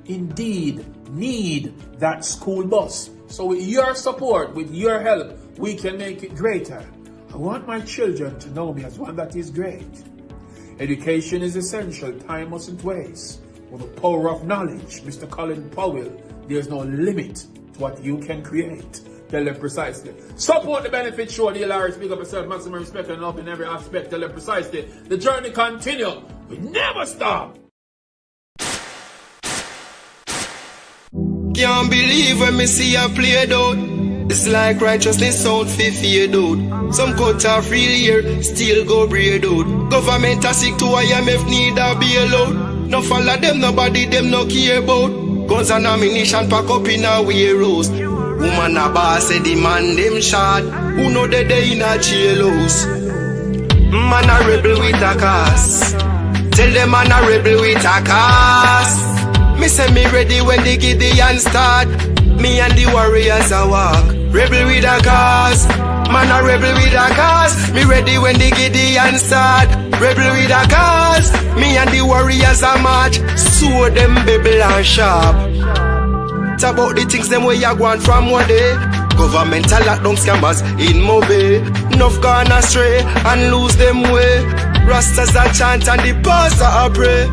indeed need that school bus. So with your support, with your help, we can make it greater. I want my children to know me as one that is great. Education is essential. Time mustn't waste. With the power of knowledge, Mr. Colin Powell, there's no limit to what you can create. Tell them precisely. Support the benefit show. The Larry, speak up yourself, maximum respect and love in every aspect. Tell them precisely. The journey continue. We never stop. Can't believe when me see a play dude. It's like righteousness sound fi fear dude. Some cut off real here, still go breed dude. Government a sick to IMF need a bailout. No follow them, nobody them no care about. Guns and ammunition pack up in a warehouse. Woman a boss say the man them shot. Who know that they in a jailhouse? Man a rebel with a cause. Tell them man a rebel with a cause. Me say me ready when the Gideon start. Me and the warriors a walk. Rebel with a cause. Man a rebel with a cause. Me ready when the Gideon start. Rebel with a cause. Me and the warriors a march. So them babble and sharp. It's about the things them way you want from one day. Governmental lockdown scammers in Mobe. Enough gone astray and lose them way. Rastas a chant and the pastor a pray.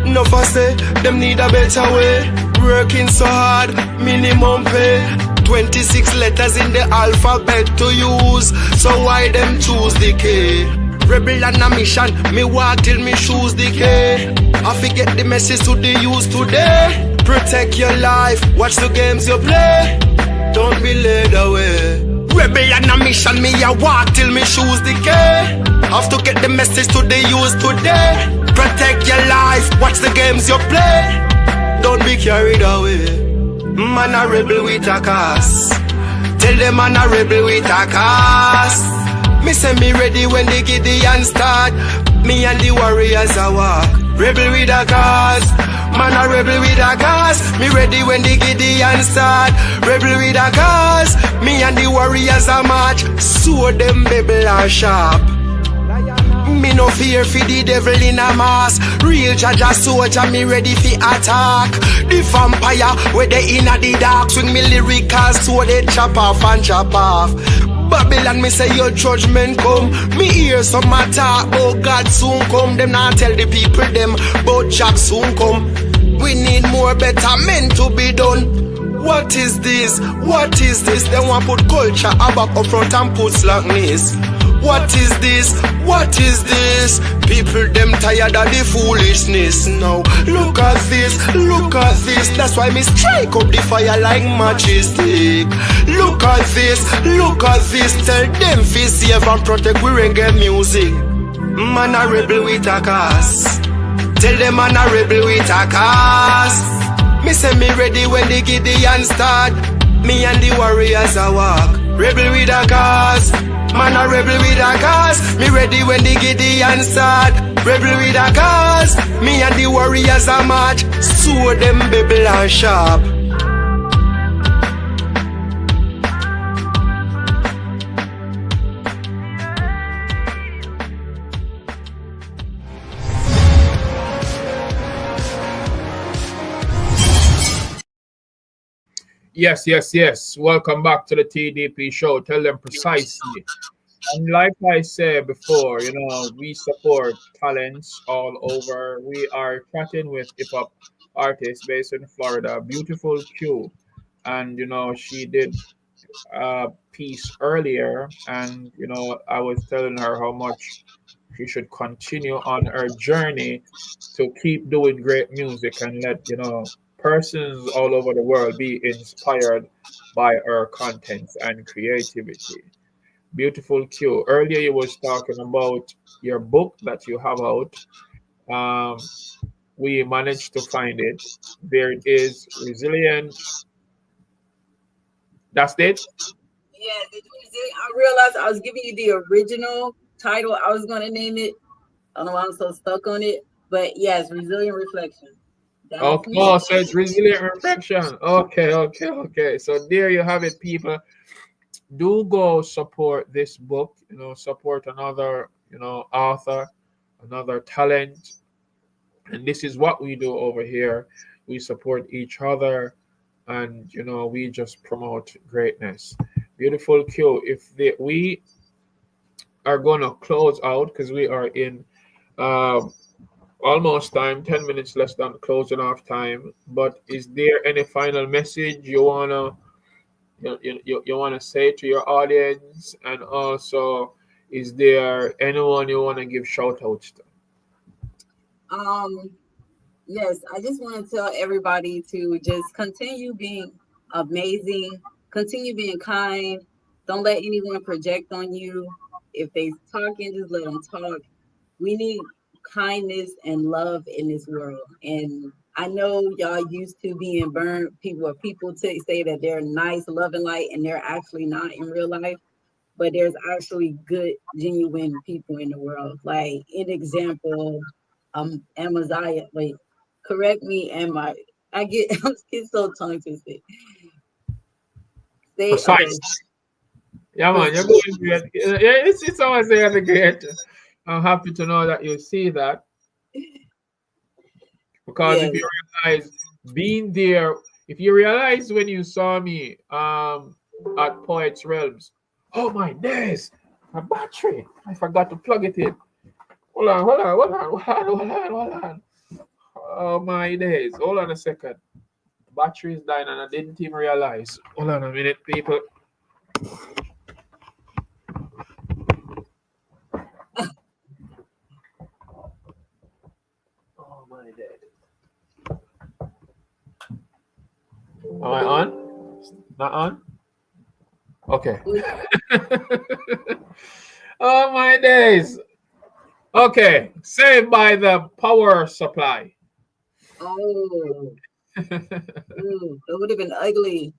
Enough a say them need a better way. Working so hard, minimum pay. 26 letters in the alphabet to use. So why them choose the K? Rebel and a mission, me walk till me shoes decay. I forget the message to the youth today. Protect your life, watch the games you play. Don't be led away. Rebel and a mission, me a walk till me shoes decay. Have to get the message to the youth today. Protect your life, watch the games you play. Don't be carried away. Man a rebel with a cause. Tell them man a rebel with a cause. Me say me ready when the Gideon start. Me and the warriors a walk. Rebel with a cause. Man a rebel with a cause. Me ready when the Gideon start. Rebel with a cause. Me and the warriors a march. So them babble are sharp. Me no fear for the devil in a mask. Real Jaja soldier, me ready for attack. The vampire, where they in a the dark. Swing me lyrical, so they chop off and chop off. Babylon, me say your judgment come. Me hear some attack, oh God soon come. Them not tell the people them, but Jack soon come. We need more better men to be done. What is this? What is this? They want put culture back up front and put slackness. What is this? What is this? People them tired of the foolishness now. Look at this, look at this. That's why me strike up the fire like majestic. Look at this, look at this. Tell them fi save and protect we reggae music. Man a rebel with a cause. Tell them man a rebel with a cause. Me say me ready when the Gideon start. Me and the warriors a walk. Rebel with a cause. Man a rebel with a cause. Me ready when the Gideon start. Rebel with a cause. Me and the warriors a march. So them babble and sharp. Yes, yes, yes. Welcome back to the TDP Show. Tell them precisely. And like I said before, we support talents all over. We are chatting with hip hop artist based in Florida, beautiful Q. And she did a piece earlier, and I was telling her how much she should continue on her journey to keep doing great music and let persons all over the world be inspired by her contents and creativity. Beautiful Q. Earlier you was talking about your book that you have out. Um, we managed to find it. There it is, Resilient. That's it. Yeah, I realized I was giving you the original title. I was going to name it. I don't know why I'm so stuck on it. But yes, Resilient Reflection. Okay. Oh, so it's Resilient Reflection. Okay. So there you have it, people. Do go support this book. Support another, author, another talent. And this is what we do over here. We support each other, and we just promote greatness. Beautiful Q. We are gonna close out because we are in almost time, 10 minutes less than closing off time. But is there any final message you wanna say to your audience? And also, is there anyone you wanna give shout outs to? Yes, I just want to tell everybody to just continue being amazing, continue being kind. Don't let anyone project on you. If they talking, just let them talk. We need kindness and love in this world. And I know y'all used to being burned. People say that they're nice, loving light, and they're actually not in real life. But there's actually good, genuine people in the world. Like an example, Amaziyah. Wait, correct me, I get so tongue twisted. Precise. Okay. Yeah, man, you're going great. Yeah, it's always the great. I'm happy to know that you see that. Because if you realize being there, if you realize when you saw me at Poets Realms, oh my days, my battery. I forgot to plug it in. Hold on. Oh my days. Hold on a second. Battery is dying and I didn't even realize. Hold on a minute, people. Oh my days. Am I on? Not on? Okay. Oh my days. Okay. Saved by the power supply. Oh. It would have been ugly.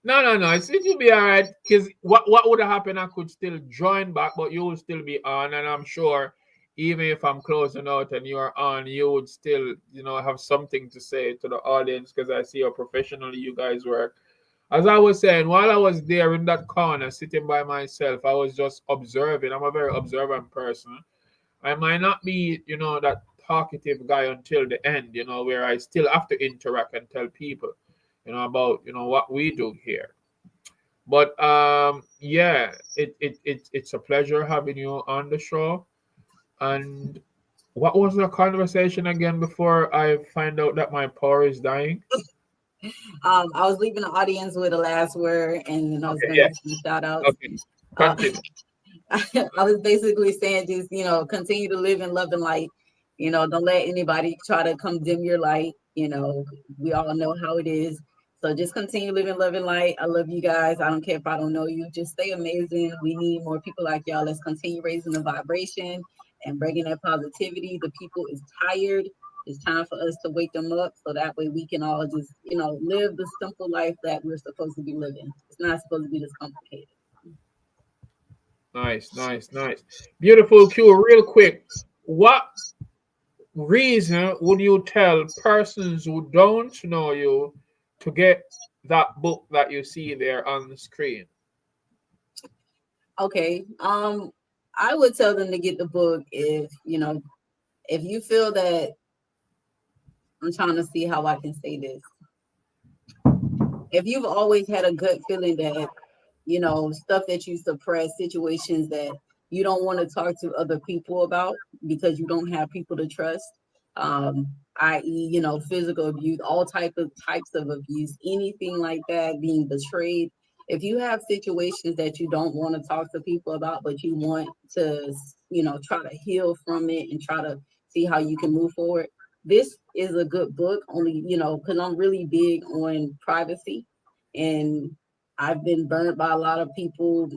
No. It will be all right. Because what would have happened, I could still join back, but you will still be on. And I'm sure even if I'm closing out and you are on, you would still, have something to say to the audience because I see how professionally you guys work. As I was saying, while I was there in that corner sitting by myself, I was just observing. I'm a very observant person. I might not be, that talkative guy until the end, where I still have to interact and tell people, about, what we do here. But yeah, it's a pleasure having you on the show. And what was the conversation again before I find out that my power is dying? I was leaving the audience with a last word, and then I was going to give some shout outs. Okay. I was basically saying just, continue to live in love and light. Don't let anybody try to come dim your light. We all know how it is. So just continue living love and light. I love you guys. I don't care if I don't know you. Just stay amazing. We need more people like y'all. Let's continue raising the vibration and bringing that positivity. The people is tired. It's time for us to wake them up so that way we can all just, live the simple life that we're supposed to be living. It's not supposed to be this complicated. Nice. Beautiful Q, real quick. What reason would you tell persons who don't know you to get that book that you see there on the screen? Okay. I would tell them to get the book if you feel that, I'm trying to see how I can say this. If you've always had a gut feeling that, stuff that you suppress, situations that you don't want to talk to other people about because you don't have people to trust, i.e., physical abuse, all types of abuse, anything like that, being betrayed. If you have situations that you don't want to talk to people about, but you want to, try to heal from it and try to see how you can move forward, this is a good book. Only, because I'm really big on privacy, and I've been burned by a lot of people,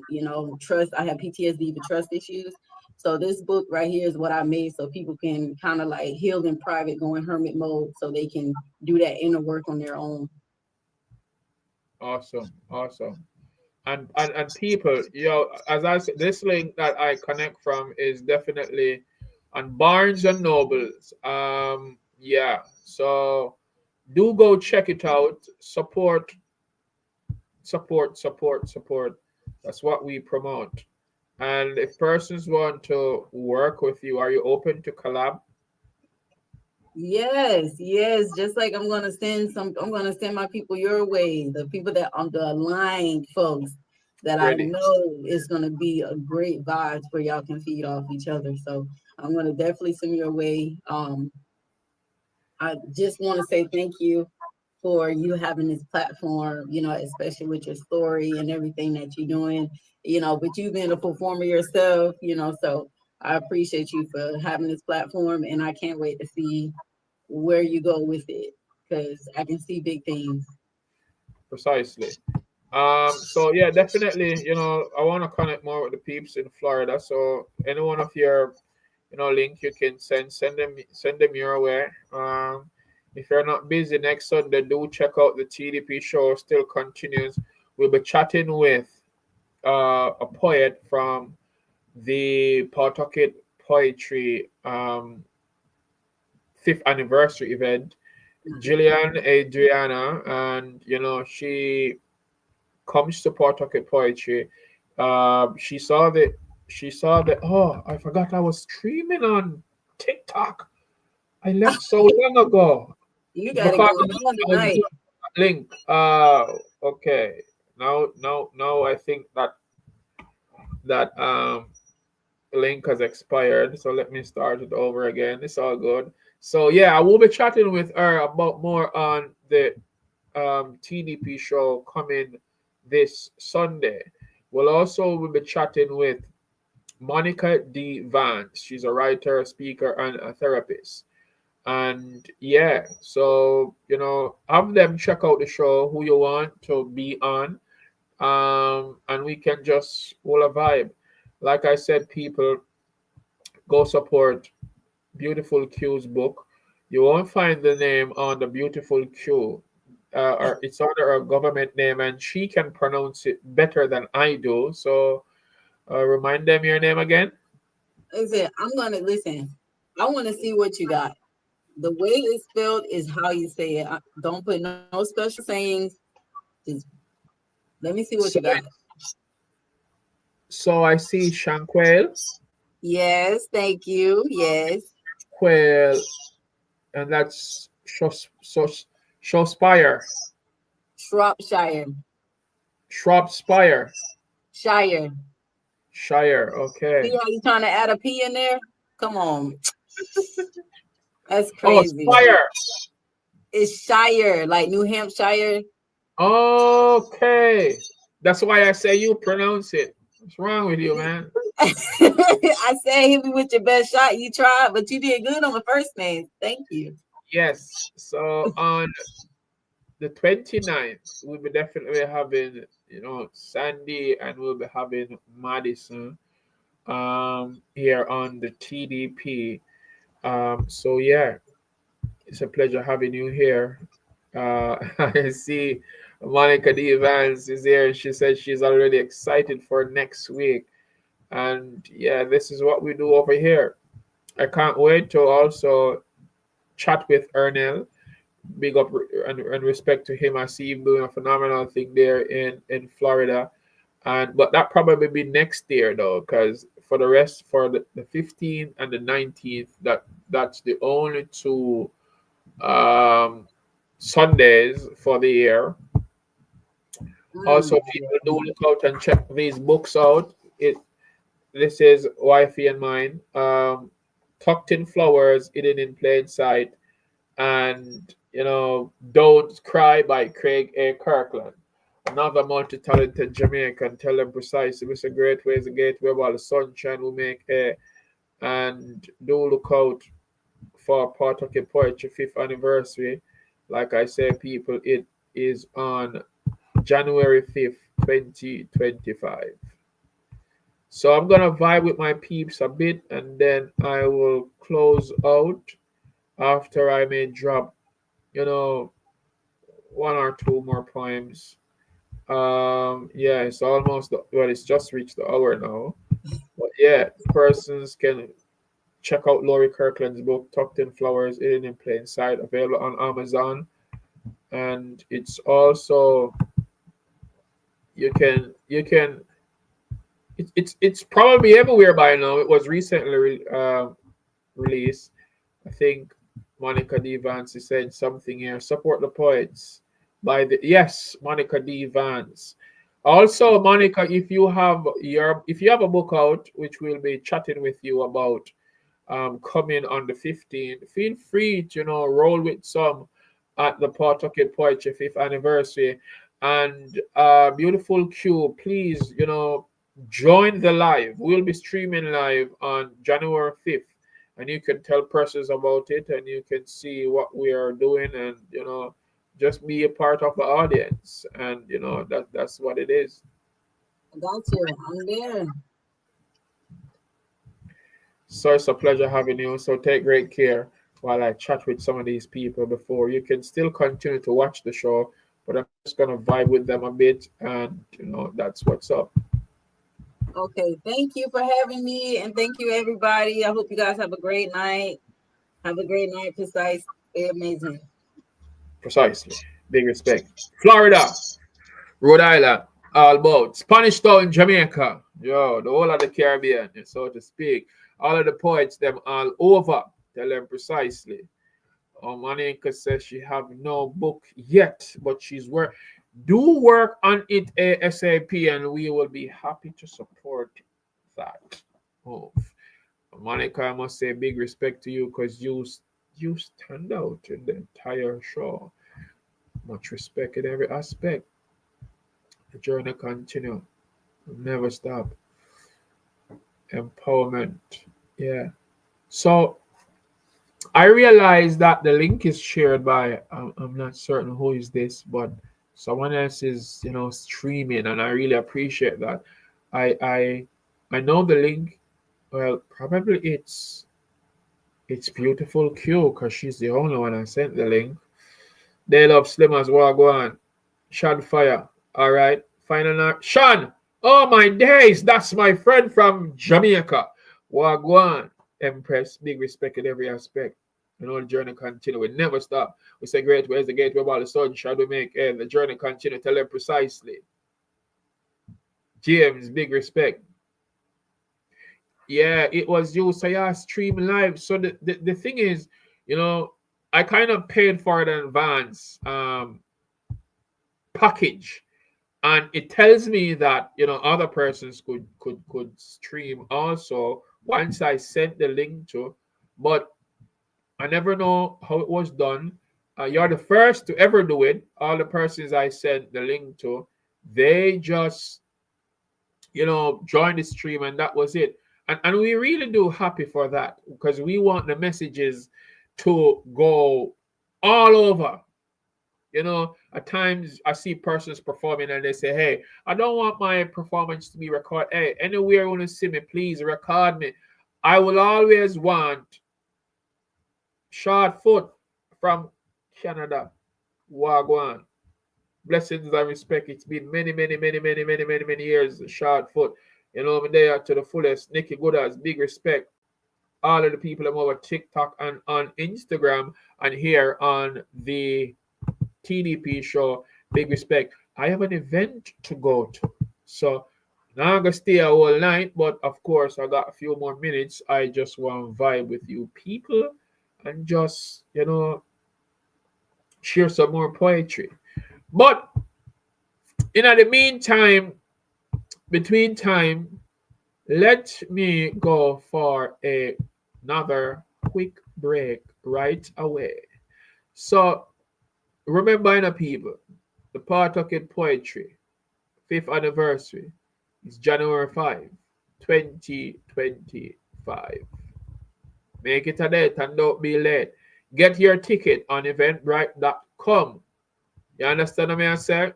trust. I have PTSD for trust issues. So this book right here is what I made so people can kind of like heal in private, go in hermit mode so they can do that inner work on their own. Awesome. And people, as I said, this link that I connect from is definitely on Barnes and Nobles. Yeah. So do go check it out. Support. That's what we promote. And if persons want to work with you, are you open to collab? Yes. Just like I'm gonna send my people your way, the people that I'm the aligned folks that Ready. I know is gonna be a great vibe where y'all can feed off each other. So I'm gonna definitely send your way. I just want to say thank you for you having this platform, especially with your story and everything that you're doing, but you being a performer yourself, so I appreciate you for having this platform, and I can't wait to see where you go with it, because I can see big things. Precisely. So yeah, definitely, I want to connect more with the peeps in Florida. So any one of your, link you can send them your way. If you're not busy next Sunday, do check out the TDP show. Still continues. We'll be chatting with a poet from the Pawtucket Poetry 5th anniversary event, Jillian Adriana, and she comes to Pawtucket Poetry. She saw the oh, I forgot I was streaming on TikTok. I left so long ago. You got it going on tonight. Link. Okay. Now I think that link has expired. So let me start it over again. It's all good. So yeah, I will be chatting with her about more on the TDP show coming this Sunday. We'll also be chatting with Monica D. Vance. She's a writer, speaker, and a therapist. And yeah, so have them check out the show who you want to be on. And we can just all a vibe. Like I said, people, go support Beautiful Q's book. You won't find the name on the Beautiful Q. Or it's under a government name, and she can pronounce it better than I do. So remind them your name again. Listen, I'm gonna listen. I want to see what you got. The way it's spelled is how you say it. Don't put no special sayings. Just let me see what you got. So I see Shanquelle. Yes, thank you. Yes. Quail, and that's Shropshire. Shropshire. Shropshire. Shire. Okay. See how you trying to add a P in there? Come on. That's crazy. Oh, Spire. It's Shire, like New Hampshire. Okay. That's why I say you pronounce it. What's wrong with you, man? I said hit me with your best shot. You tried, but you did good on the first name. Thank you. Yes. So on the 29th, we'll be definitely having, Sandy, and we'll be having Madison here on the TDP. So yeah, it's a pleasure having you here. I see Monica D. Vance is here. She said she's already excited for next week. And yeah, this is what we do over here. I can't wait to also chat with Ernell. Big up and respect to him. I see him doing a phenomenal thing there in Florida. But that probably be next year though, because for the rest, for the 15th and the 19th, that's the only two Sundays for the year. Also, people do look out and check these books out. This is Wifey and Mine. Tucked in Flowers, Hidden in Plain Sight. and Don't Cry by Craig A. Kirkland. Another multi-talented Jamaican. Tell them precisely. It's a great way, it's a gateway while the sunshine will make air. And do look out for Pawtucket Poetry 5th anniversary. Like I say, people, it is on January 5th, 2025. So I'm gonna vibe with my peeps a bit, and then I will close out after I may drop, one or two more poems. Yeah, it's almost it's just reached the hour now. But yeah, persons can check out Laurie Kirkland's book, Tucked in Flowers, Hidden in Plain Sight, available on Amazon. And it's also it's probably everywhere by now. It was recently released. I think Monica D. Vance said something here. Support the poets by the Monica D. Vance. Also, Monica, if you have a book out, which we'll be chatting with you about, coming on the 15th, feel free to roll with some at the Pawtucket Poetry 5th anniversary. And beautiful Q, please join the live. We'll be streaming live on January 5th, and you can tell persons about it, and you can see what we are doing, and just be a part of the audience, and that's what it is. I got you. I'm there. So it's a pleasure having you. So take great care while I chat with some of these people before. You can still continue to watch the show, but I'm just gonna vibe with them a bit, and that's what's up. Okay, thank you for having me, and thank you everybody. I hope you guys have a great night. Have a great night, Precise. Amazing. Precisely. Big respect. Florida, Rhode Island, all about Spanish Town, Jamaica, the whole of the Caribbean, so to speak. All of the poets, them all over. Tell them precisely. Monica says she have no book yet, but she's work on it ASAP, and we will be happy to support that move. Monica, I must say big respect to you, because you stand out in the entire show. Much respect in every aspect. The journey continue. Never stop. Empowerment. Yeah. So I realize that the link is shared by I'm not certain who is this, but someone else is streaming, and I really appreciate that. I know the link. Well, probably it's beautiful Q, because she's the only one I sent the link. They love Slim as well. Go on. Sean Fire. All right. Final night. Sean. Oh my days. That's my friend from Jamaica. Wagwan. Empress. Big respect in every aspect. The journey continue. We never stop. We say great ways the gateway while the sun shall we make. And the journey continue. Tell them precisely. James. Big respect. Yeah, it was you. So yeah, stream live. So the thing is, I kind of paid for it in advance package, and it tells me that other persons could stream also once I sent the link to, but I never know how it was done. You're the first to ever do it. All the persons I sent the link to, they just joined the stream, and that was it. And we really do happy for that, because we want the messages to go all over. At times I see persons performing and they say, hey, I don't want my performance to be recorded. Hey, anywhere you want to see me, please record me. I will always want Short Foot from Canada. Wagwan. Blessings and respect. It's been many years. Short Foot. I'm there to the fullest. Nikki Goodas, big respect. All of the people I'm over TikTok and on Instagram and here on the TDP Show, big respect. I have an event to go to, so now I'm gonna stay a whole night, but of course I got a few more minutes. I just want to vibe with you people and just share some more poetry. But in the meantime, between time, let me go for another quick break right away. So remember, people, the Pawtucket Poetry 5th anniversary is January 5, 2025. Make it a date and don't be late. Get your ticket on eventbrite.com. You understand what I say?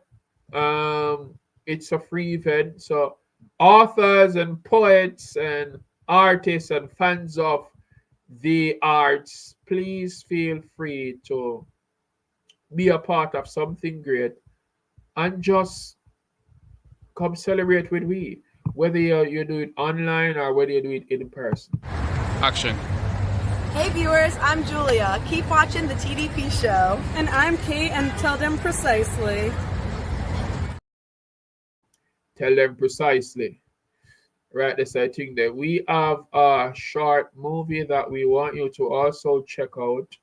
It's a free event. So authors and poets and artists and fans of the arts, please feel free to be a part of something great and just come celebrate with we. Whether you do it online or whether you do it in person. Action. Hey viewers, I'm Julia. Keep watching the TDP Show. And I'm Kate, and tell them precisely. Tell them precisely. Right, that's I think that we have a short movie that we want you to also check out.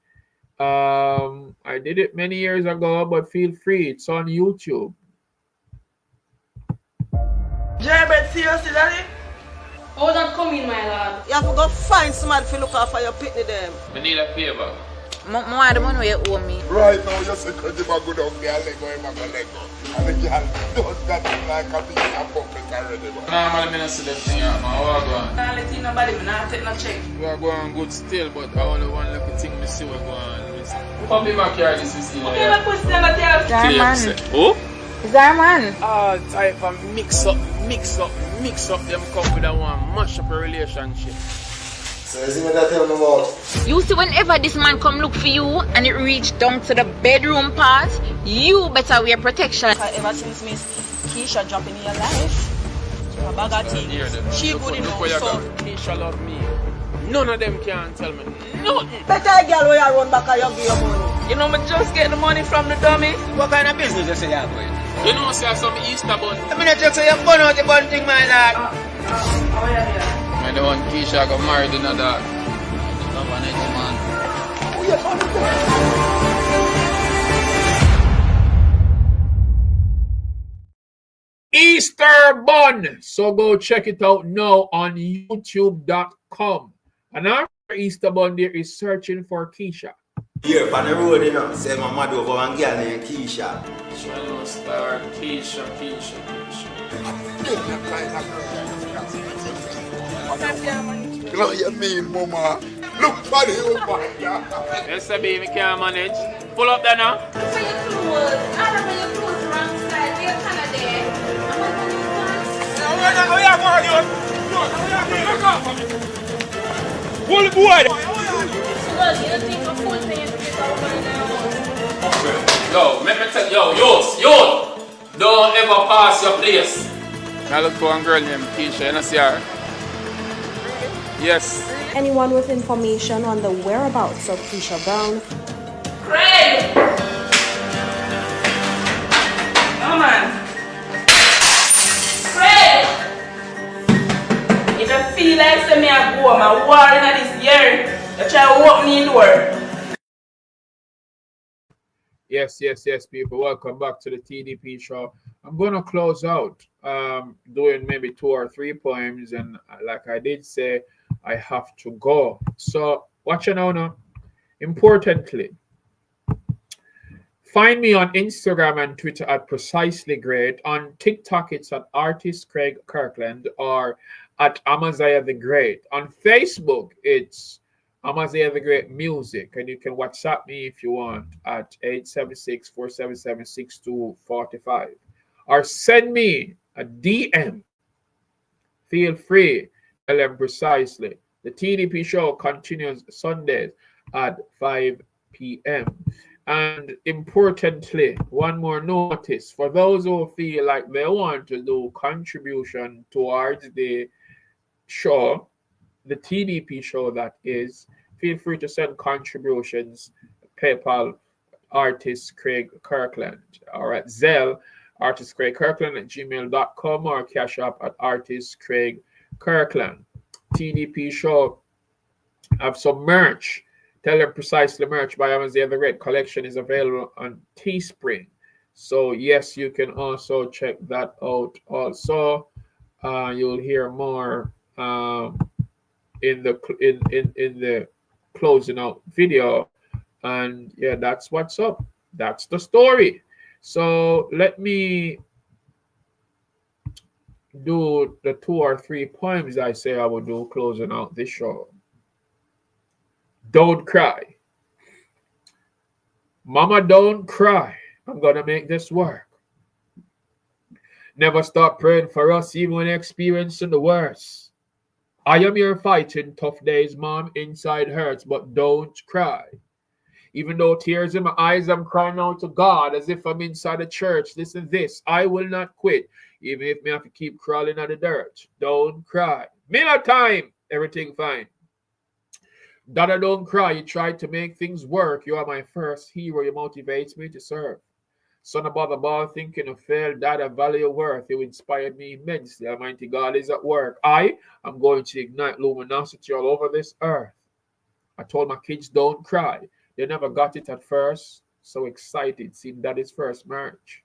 I did it many years ago, but feel free. It's on YouTube. Jaybird, seriously, daddy? How that come in, my lord? You have to go find somebody to look after your pitney them. I need a favor. More the money you owe me. Right now, you're secretly going to go down there, Lego, and Lego. And the girl does that like a piece of puppet already. Normally, I don't see them thing out, man. How are you going? I'll let you nobody, I don't take no check. We are going good still, but I only want to look at things to see what's going on. Come in back here, this is here. Okay, my pussy on the tail. Darman. Who? Darman. Oh, type of mix up them come with that one, mash up a relationship. So you see what I tell me about? You see, whenever this man come look for you and it reach down to the bedroom part, you better wear protection. Ever since Miss Keisha jump in your life, a bag of things. She good enough, so. Keisha love me. None of them can tell me nothing. Better a girl where you run back and you give your money. You know me just get the money from the dummy. What kind of business you say you're going? You know, say some Easter bun. I mean, I just say you burn out the bun thing, my lad. I don't want Keisha to marry another. Love an edgy man. Easter bun. So go check it out now on youtube.com. And after Easter bun, there is searching for Keisha. Here, on the road, you know, say my mother over one girl named Keisha. Channel star Keisha. You know what you mean, mama? Look for the old man. Yes, baby, can't manage. Pull up there now. For your clothes, I don't know your clothes wrong style. You're kind of there. Pull the boy. Yo, make me tell yo, don't ever pass your place. I look for one girl named Keisha, you know see her? Yes. Anyone with information on the whereabouts of Keisha Brown? Craig! Come on. Craig! If you feel like say me a go, I'm war in this year, you try to open the door. Yes, people. Welcome back to the TDP Show. I'm going to close out doing maybe 2 or 3 poems. And like I did say, I have to go. So watch it now. Importantly, find me on Instagram and Twitter at Precisely Great. On TikTok, it's at Artist Craig Kirkland or at Amaziyah the Great. On Facebook, it's Amaziyah the Great Music, and you can WhatsApp me if you want at 876-477-6245 or send me a DM. Feel free. Tell them precisely. The TDP Show continues Sundays at 5 p.m. And importantly, one more notice for those who feel like they want to do contribution towards the show, the TDP Show that is, feel free to send contributions. PayPal, Artist Craig Kirkland, or at Zelle, Artist Craig Kirkland at gmail.com, or Cash App at Artist Craig Kirkland. TDP Show have some merch. Tell them precisely merch by Amaziyah the Great collection is available on Teespring. So yes, you can also check that out. Also, you'll hear more in the closing out video And yeah, that's what's up. That's the story. So let me do the 2 or 3 poems I say I will do closing out this show. Don't cry. Mama, don't cry. I'm going to make this work. Never stop praying for us even when experiencing the worst. I am here fighting tough days, Mom. Inside hurts, but don't cry. Even though tears in my eyes, I'm crying out to God as if I'm inside a church. Listen this, I will not quit, even if me have to keep crawling out the dirt. Don't cry. Miller time, everything fine. Dada, don't cry. You tried to make things work. You are my first hero. You motivates me to serve. Son above the ball, thinking of fail, Dada, value your worth. You inspired me immensely. Almighty God is at work. I am going to ignite luminosity all over this earth. I told my kids, don't cry. They never got it at first. So excited, seeing Daddy's first marriage.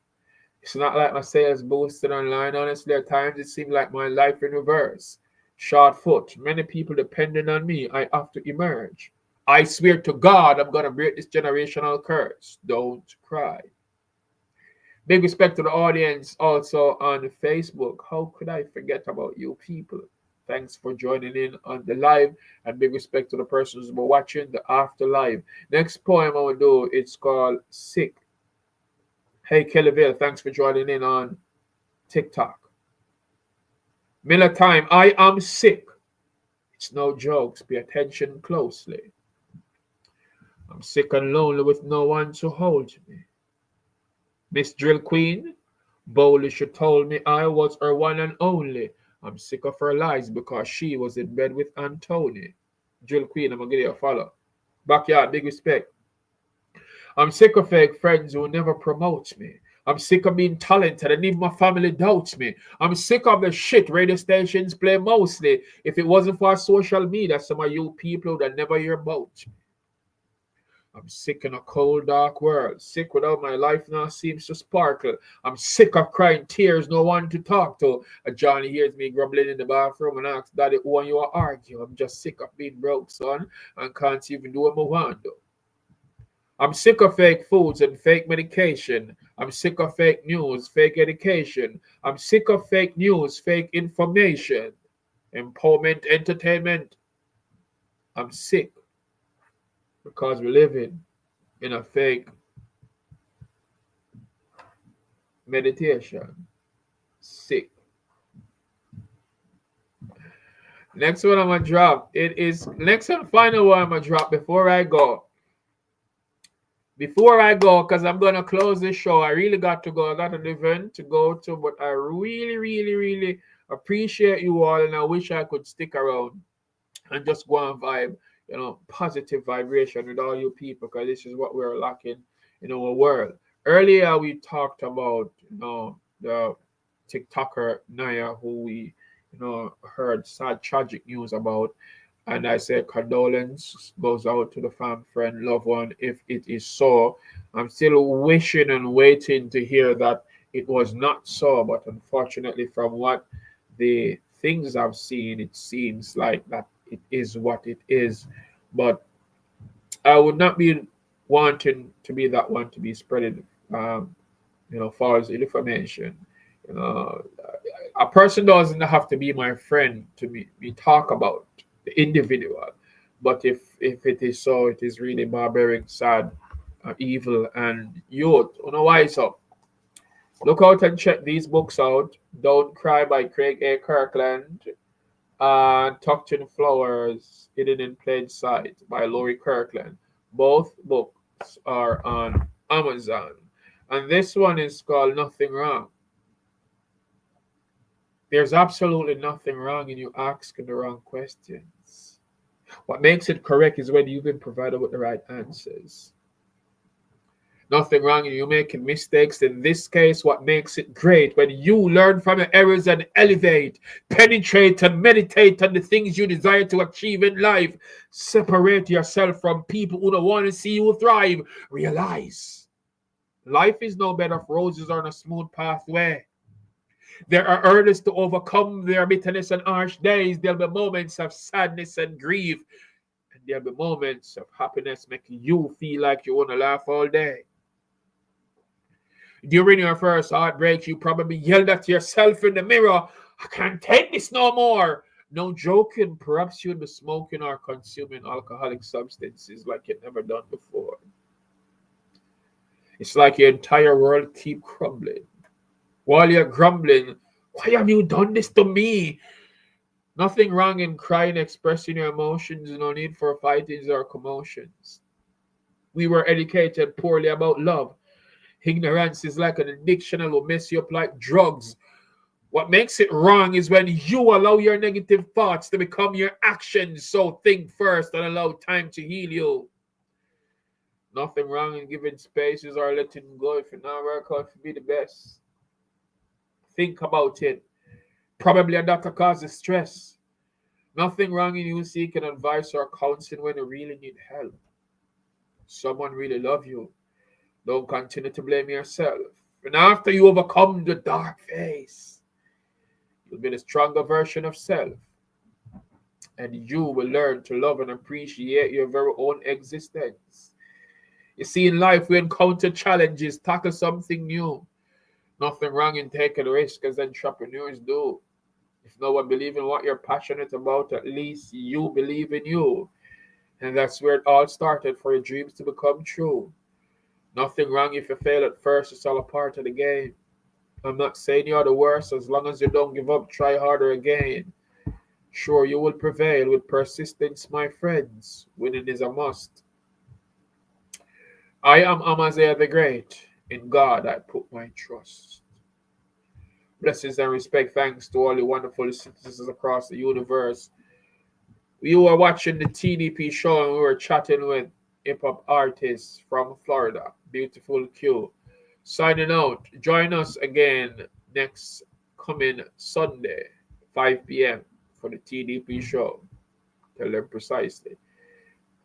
It's not like my sales boosted online. Honestly, at times it seemed like my life in reverse. Short foot. Many people depending on me. I have to emerge. I swear to God, I'm going to break this generational curse. Don't cry. Big respect to the audience also on Facebook. How could I forget about you people? Thanks for joining in on the live, and big respect to the persons who are watching the after live. Next poem I will do, it's called Sick. Hey Kellyville, thanks for joining in on TikTok. Miller time, I am sick. It's no jokes, pay attention closely. I'm sick and lonely with no one to hold me. Miss Drill Queen, boldly she told me I was her one and only. I'm sick of her lies because she was in bed with Anthony. Drill Queen, I'm going to give you a follow. Backyard, big respect. I'm sick of fake friends who never promote me. I'm sick of being talented and even my family doubts me. I'm sick of the shit radio stations play mostly. If it wasn't for social media, some of you people would have never hear about me. I'm sick in a cold, dark world. Sick without my life now seems to sparkle. I'm sick of crying tears, no one to talk to. Johnny hears me grumbling in the bathroom and asks, Daddy, who you are arguing? I'm just sick of being broke, son, and can't even do what I want to. I'm sick of fake foods and fake medication. I'm sick of fake news, fake education. I'm sick of fake news, fake information. Empowerment, entertainment. I'm sick. Because we're living in a fake meditation. Sick. Next one I'm going to drop. It is next and final one I'm going to drop before I go. Before I go, because I'm going to close this show. I really got to go. I got an event to go to, but I really appreciate you all, and I wish I could stick around and just go and vibe. You know, positive vibration with all you people, because this is what we're lacking in our world. Earlier, we talked about, the TikToker Naya, who we, heard sad, tragic news about. And I said, condolence goes out to the fam, friend, loved one, if it is so. I'm still wishing and waiting to hear that it was not so, but unfortunately, from what the things I've seen, it seems like that it is what it is. But I would not be wanting to be that one to be spreading, false information. A person doesn't have to be my friend to me talk about the individual. But if it is so, it is really barbaric, sad, evil, and youth. Wise up. Look out and check these books out. Don't Cry by Craig A. Kirkland. Tucked in Flowers, Hidden in Plain Sight by Laurie Kirkland. Both books are on Amazon. And this one is called Nothing Wrong. There's absolutely nothing wrong in you asking the wrong questions. What makes it correct is when you've been provided with the right answers. Nothing wrong in you making mistakes. In this case, what makes it great when you learn from your errors and elevate, penetrate and meditate on the things you desire to achieve in life. Separate yourself from people who don't want to see you thrive. Realize life is no bed of roses or on a smooth pathway. There are hurdles to overcome. There are bitterness and harsh days. There'll be moments of sadness and grief. And There'll be moments of happiness making you feel like you want to laugh all day. During your first heartbreak, you probably yelled at yourself in the mirror, I can't take this no more. No joking, perhaps you'd be smoking or consuming alcoholic substances like you'd never done before. It's like your entire world keep crumbling. While you're grumbling, why have you done this to me? Nothing wrong in crying, expressing your emotions, no need for fightings or commotions. We were educated poorly about love. Ignorance is like an addiction and will mess you up like drugs. What makes it wrong is when you allow your negative thoughts to become your actions. So think first and allow time to heal you. Nothing wrong in giving spaces or letting go if it not work out to be the best. Think about it. Probably a doctor causes stress. Nothing wrong in you seeking advice or counseling when you really need help. Someone really loves you. Don't continue to blame yourself. And after you overcome the dark phase, you'll be the stronger version of self. And you will learn to love and appreciate your very own existence. You see, in life, we encounter challenges, tackle something new. Nothing wrong in taking risks as entrepreneurs do. If no one believes in what you're passionate about, at least you believe in you. And that's where it all started for your dreams to become true. Nothing wrong if you fail at first. It's all a part of the game. I'm not saying you're the worst. As long as you don't give up, try harder again. Sure, you will prevail with persistence, my friends. Winning is a must. I am Amaziyah the Great. In God I put my trust. Blessings and respect, thanks to all the wonderful citizens across the universe. You are watching the TDP show and we were chatting with hip-hop artists from Florida. Beautiful Q. Signing out. Join us again next coming Sunday, 5 p.m. for the TDP show. Tell them precisely.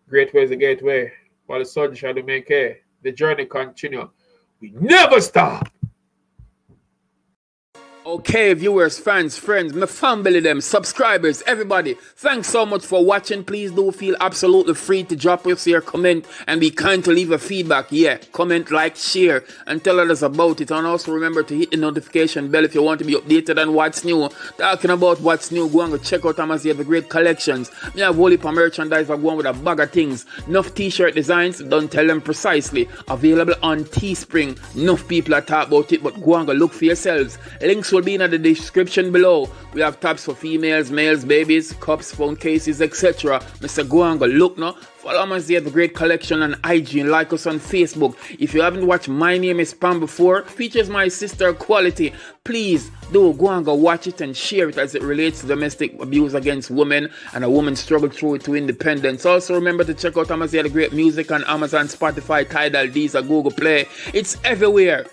Great ways the gateway. While the sun shall make hay, the journey continue. We never stop. Okay, viewers, fans, friends, my family, them, subscribers, everybody, thanks so much for watching. Please do feel absolutely free to drop us your comment and be kind to leave a feedback. Yeah, comment, like, share, and tell others about it. And also remember to hit the notification bell if you want to be updated on what's new. Talking about what's new, go and go check out Amaziyah the Great collections. Me have whole heap of merchandise for going with a bag of things. Enough t-shirt designs, don't tell them precisely. Available on Teespring. Enough people are talk about it, but go and go look for yourselves. Links will be in the description below. We have tabs for females, males, babies, cups, phone cases, etc. Mr. Go and go look now. Follow Amaziyah the Great collection on IG and like us on Facebook. If you haven't watched My Name is Pam before, features my sister Quality. Please do go and go watch it and share it as it relates to domestic abuse against women and a woman's struggle through it to independence. Also remember to check out Amaziyah the Great music on Amazon, Spotify, Tidal, Deezer, Google Play. It's everywhere.